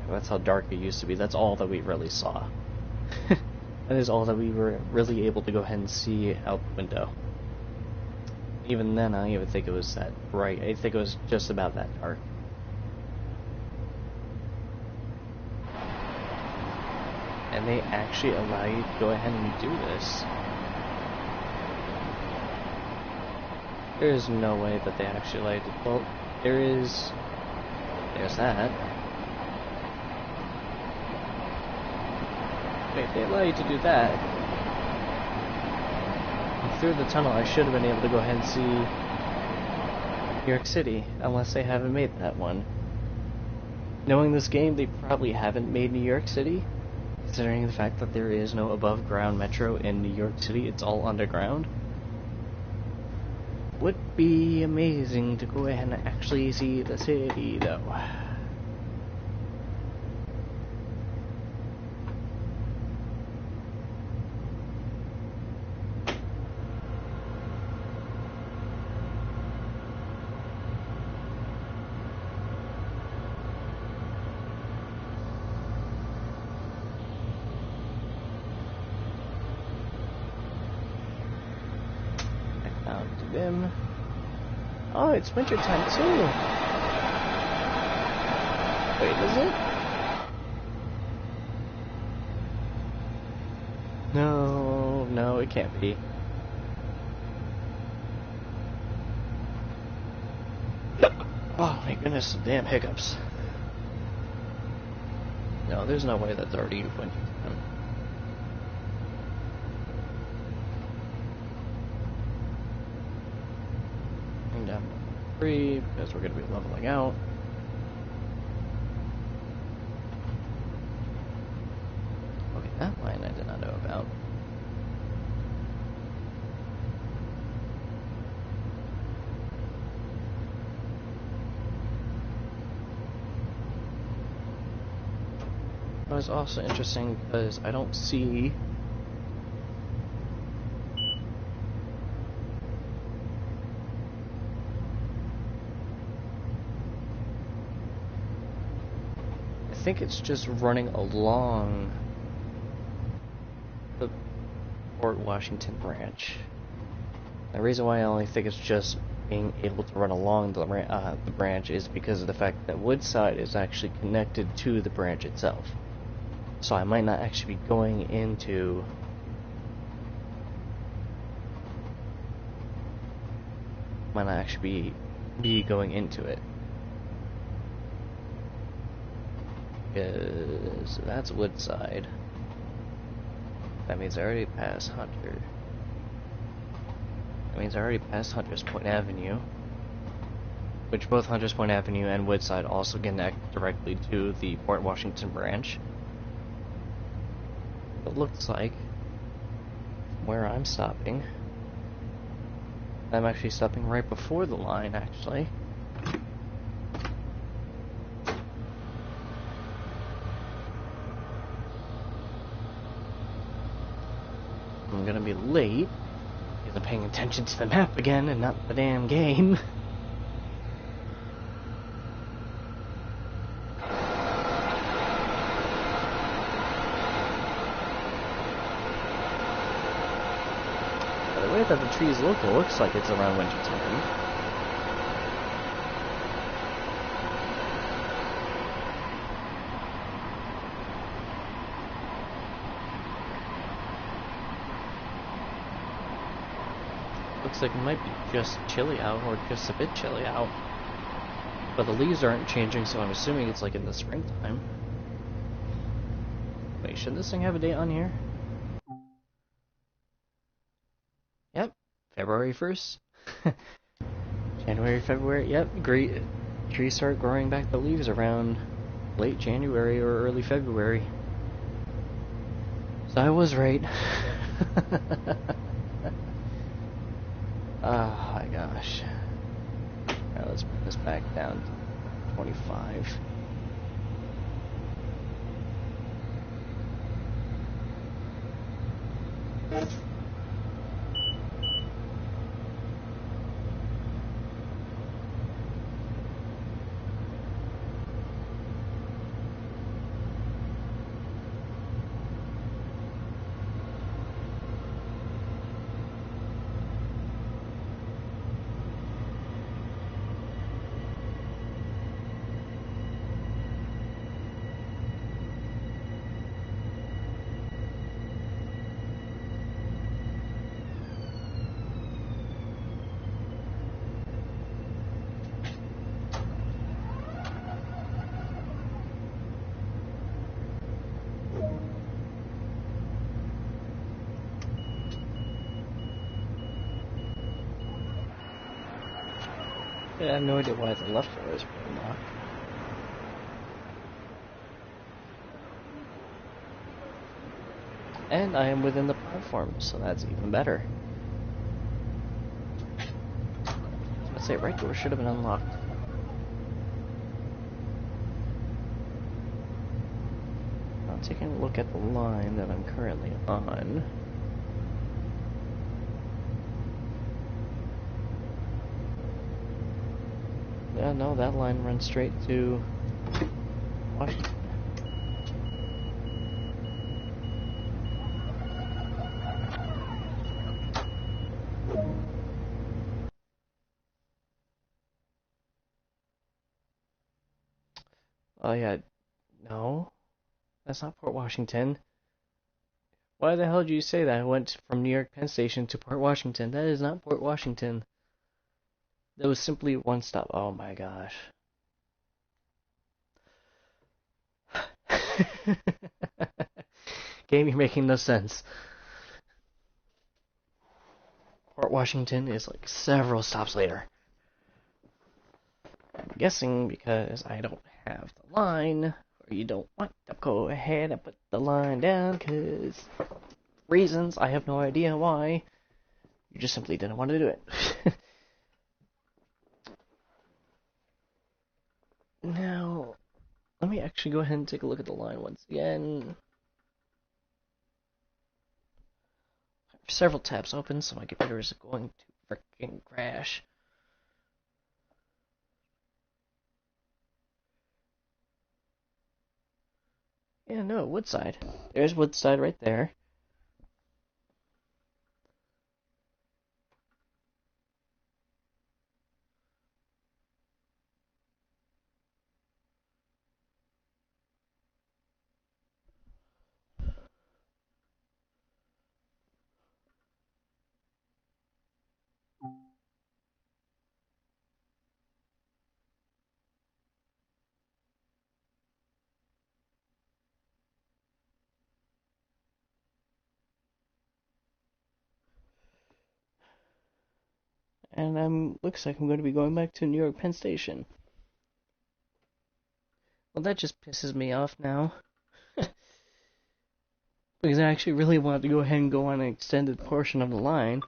That's how dark it used to be. That's all that we really saw. That is all that we were really able to go ahead and see out the window. Even then, I don't even think it was that bright. I think it was just about that dark. And they actually allow you to go ahead and do this. There is no way that they actually allow you to... Well, there's that. Wait, if they allow you to do that, and through the tunnel I should have been able to go ahead and see New York City, unless they haven't made that one. Knowing this game, they probably haven't made New York City, considering the fact that there is no above ground metro in New York City, it's all underground. would be amazing to go ahead and actually see the city, though. Out to them. Oh, it's winter time too. Wait, is it? No, no, it can't be. Oh my goodness, damn hiccups. No, there's no way that's already winter time. Down 3 because we're going to be leveling out. Okay, that line I did not know about. It was also interesting because I don't see I think it's just running along the Port Washington branch. The reason why I only think it's just being able to run along the branch is because of the fact that Woodside is actually connected to the branch itself. So I might not actually be going into be going into it. Because that's Woodside. That means I already passed Hunter. That means I already passed Hunters Point Avenue. Which both Hunters Point Avenue and Woodside also connect directly to the Port Washington branch. It looks like where I'm stopping. I'm actually stopping right before the line, actually. I'm gonna be late because I'm paying attention to the map again and not the damn game. By the way that the trees look, it looks like it's around winter time. Looks like it might be just chilly out, or just a bit chilly out. But the leaves aren't changing, so I'm assuming it's like in the springtime. Wait, should this thing have a date on here? Yep, February 1st. January, February, yep, great. Trees start growing back the leaves around late January or early February. So I was right. Oh my gosh. Alright, let's bring this back down to 25. Yeah, I have no idea why the left door is being locked. And I am within the platform, so that's even better. I'd say right door should have been unlocked. Now, taking a look at the line that I'm currently on. Yeah, no, that line runs straight to Washington. Oh yeah, no, that's not Port Washington. Why the hell did you say that? I went from New York Penn Station to Port Washington. That is not Port Washington. That was simply one stop. Oh my gosh. Game, you're making no sense. Port Washington is like several stops later. I'm guessing because I don't have the line, or you don't want to go ahead and put the line down, because reasons, I have no idea why. You just simply didn't want to do it. Now, let me actually go ahead and take a look at the line once again. I have several tabs open, so my computer is going to freaking crash. Yeah, no, Woodside. There's Woodside right there. And looks like I'm going to be going back to New York Penn Station. Well, that just pisses me off now. Because I actually really wanted to go ahead and go on an extended portion of the line.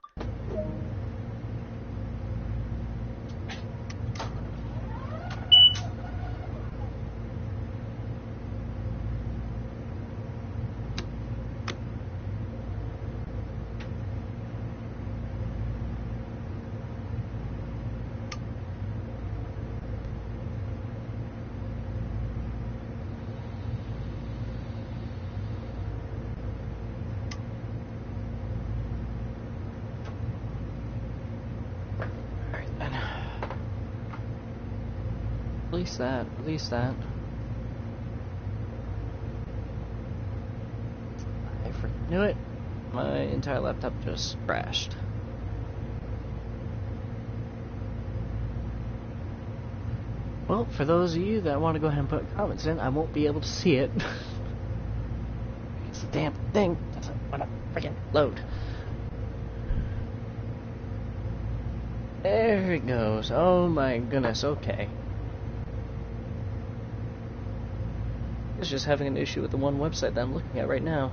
Release that, release that. I freaking knew it. My entire laptop just crashed. Well, for those of you that want to go ahead and put comments in, I won't be able to see it. It's the damn thing doesn't want to freaking load. There it goes. Oh my goodness, okay. It's just having an issue with the one website that I'm looking at right now.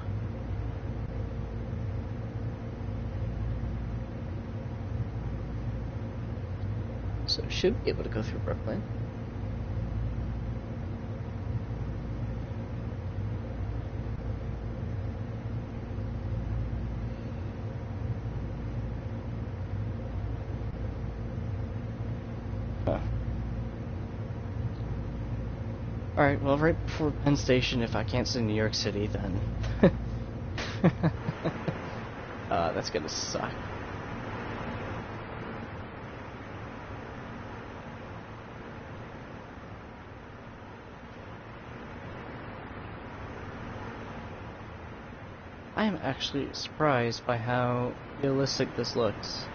So it should be able to go through Brooklyn. Huh. Alright, well, right before Penn Station, if I can't see New York City, then... that's gonna suck. I am actually surprised by how realistic this looks.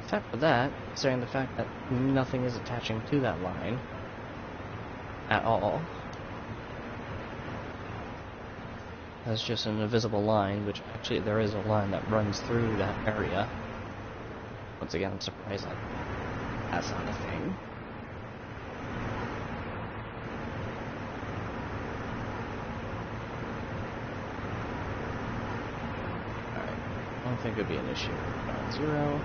Except for that, considering the fact that nothing is attaching to that line at all. That's just an invisible line, which actually there is a line that runs through that area. Once again, I'm surprised that that's not a thing. think it would be an issue. Ground zero.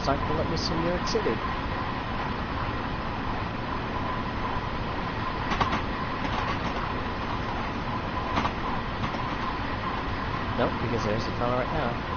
It's not gonna let me see New York City. Nope, because there's the tunnel right now.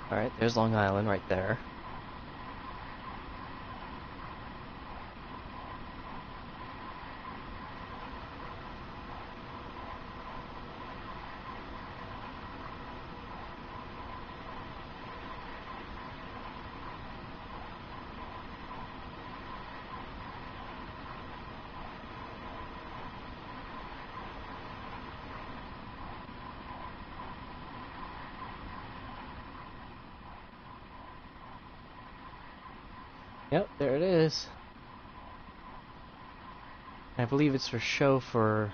Alright, there's Long Island right there. Yep, there it is. I believe it's for show for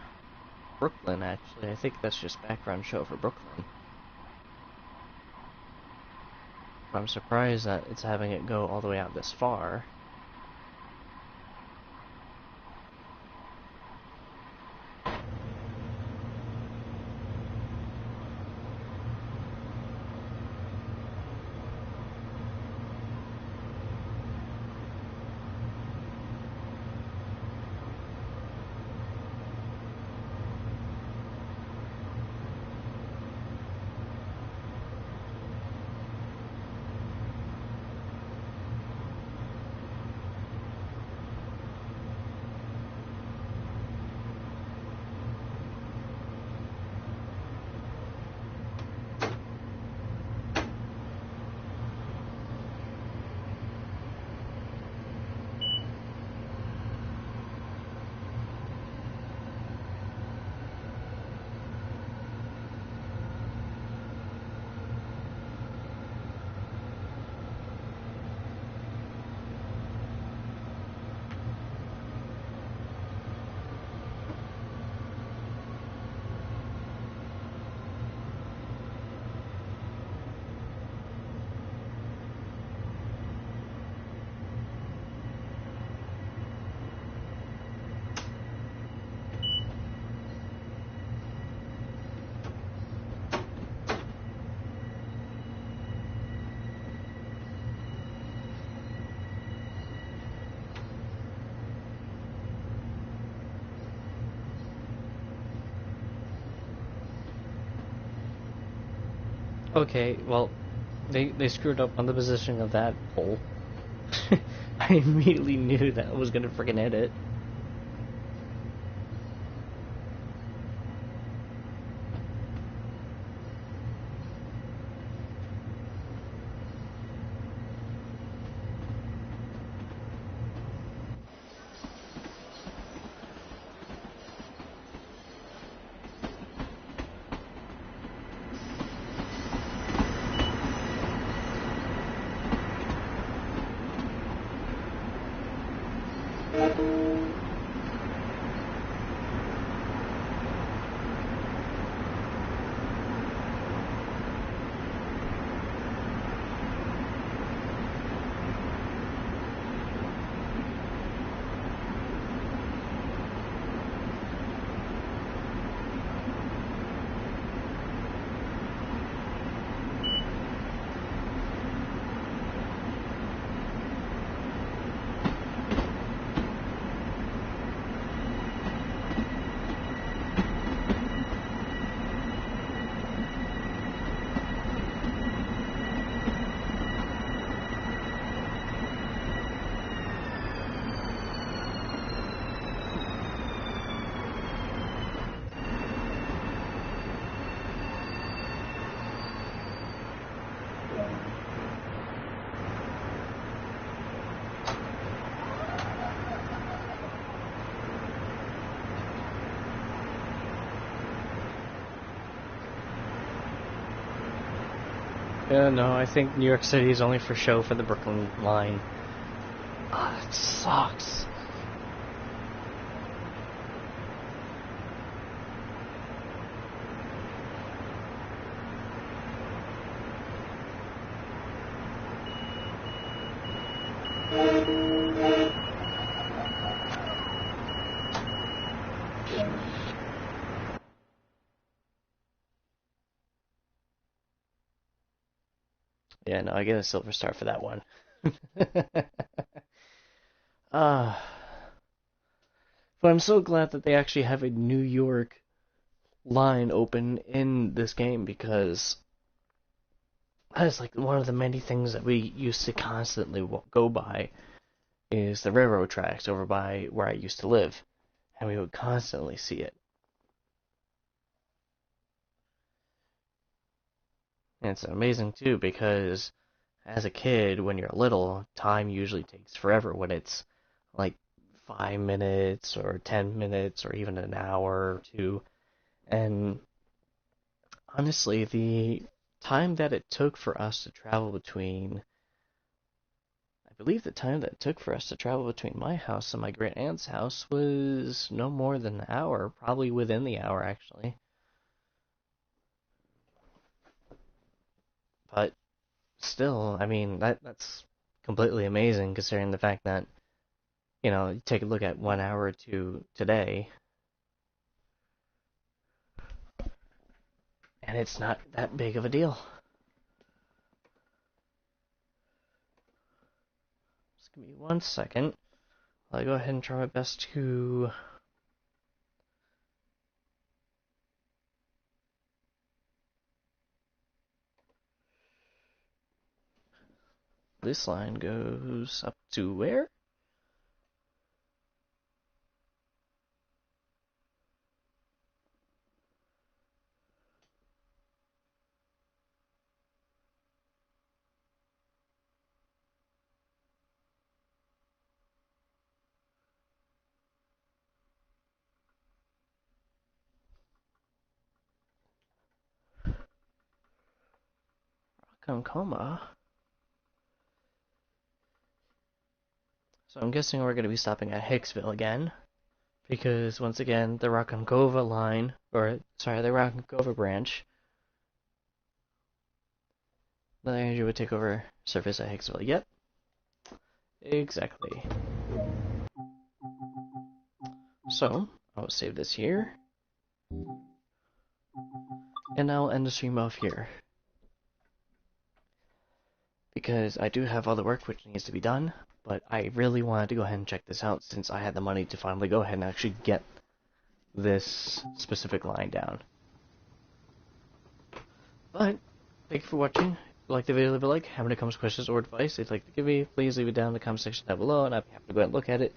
Brooklyn, actually. I think that's just background show for Brooklyn. I'm surprised that it's having it go all the way out this far. Okay, well, they screwed up on the positioning of that pole. I immediately knew that I was gonna freaking hit it. Yeah, no, I think New York City is only for show for the Brooklyn line. Ah, that sucks. Yeah, no, I get a silver star for that one. Ah, but I'm so glad that they actually have a New York line open in this game, because that is like one of the many things that we used to constantly go by is the railroad tracks over by where I used to live, and we would constantly see it. And it's amazing too, because as a kid, when you're little, time usually takes forever when it's like 5 minutes or 10 minutes or even an hour or two. And honestly, the time that it took for us to travel between, I believe the time that it took for us to travel between my house and my great aunt's house was no more than an hour, probably within the hour, actually. But still, I mean, that's completely amazing considering the fact that, you know, you take a look at 1 hour to today, and it's not that big of a deal. Just give me 1 second. I'll go ahead and try my best to... This line goes up to where? Ronkonkoma. So I'm guessing we're going to be stopping at Hicksville again, because once again, the Ronkonkoma line, or sorry, the Ronkonkoma branch, the energy would take over service at Hicksville. Yep, exactly. So I'll save this here, and I'll end the stream off here, because I do have other work which needs to be done. But I really wanted to go ahead and check this out since I had the money to finally go ahead and actually get this specific line down. But, thank you for watching. If you liked the video, leave a like. Have any comments, questions, or advice you'd like to give me, please leave it down in the comment section down below, and I'll be happy to go ahead and look at it.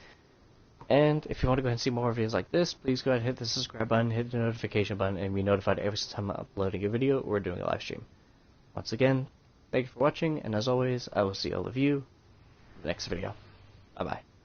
And if you want to go ahead and see more videos like this, please go ahead and hit the subscribe button, hit the notification button, and be notified every time I'm uploading a video or doing a live stream. Once again, thank you for watching, and as always, I will see all of you in the next video. Bye-bye.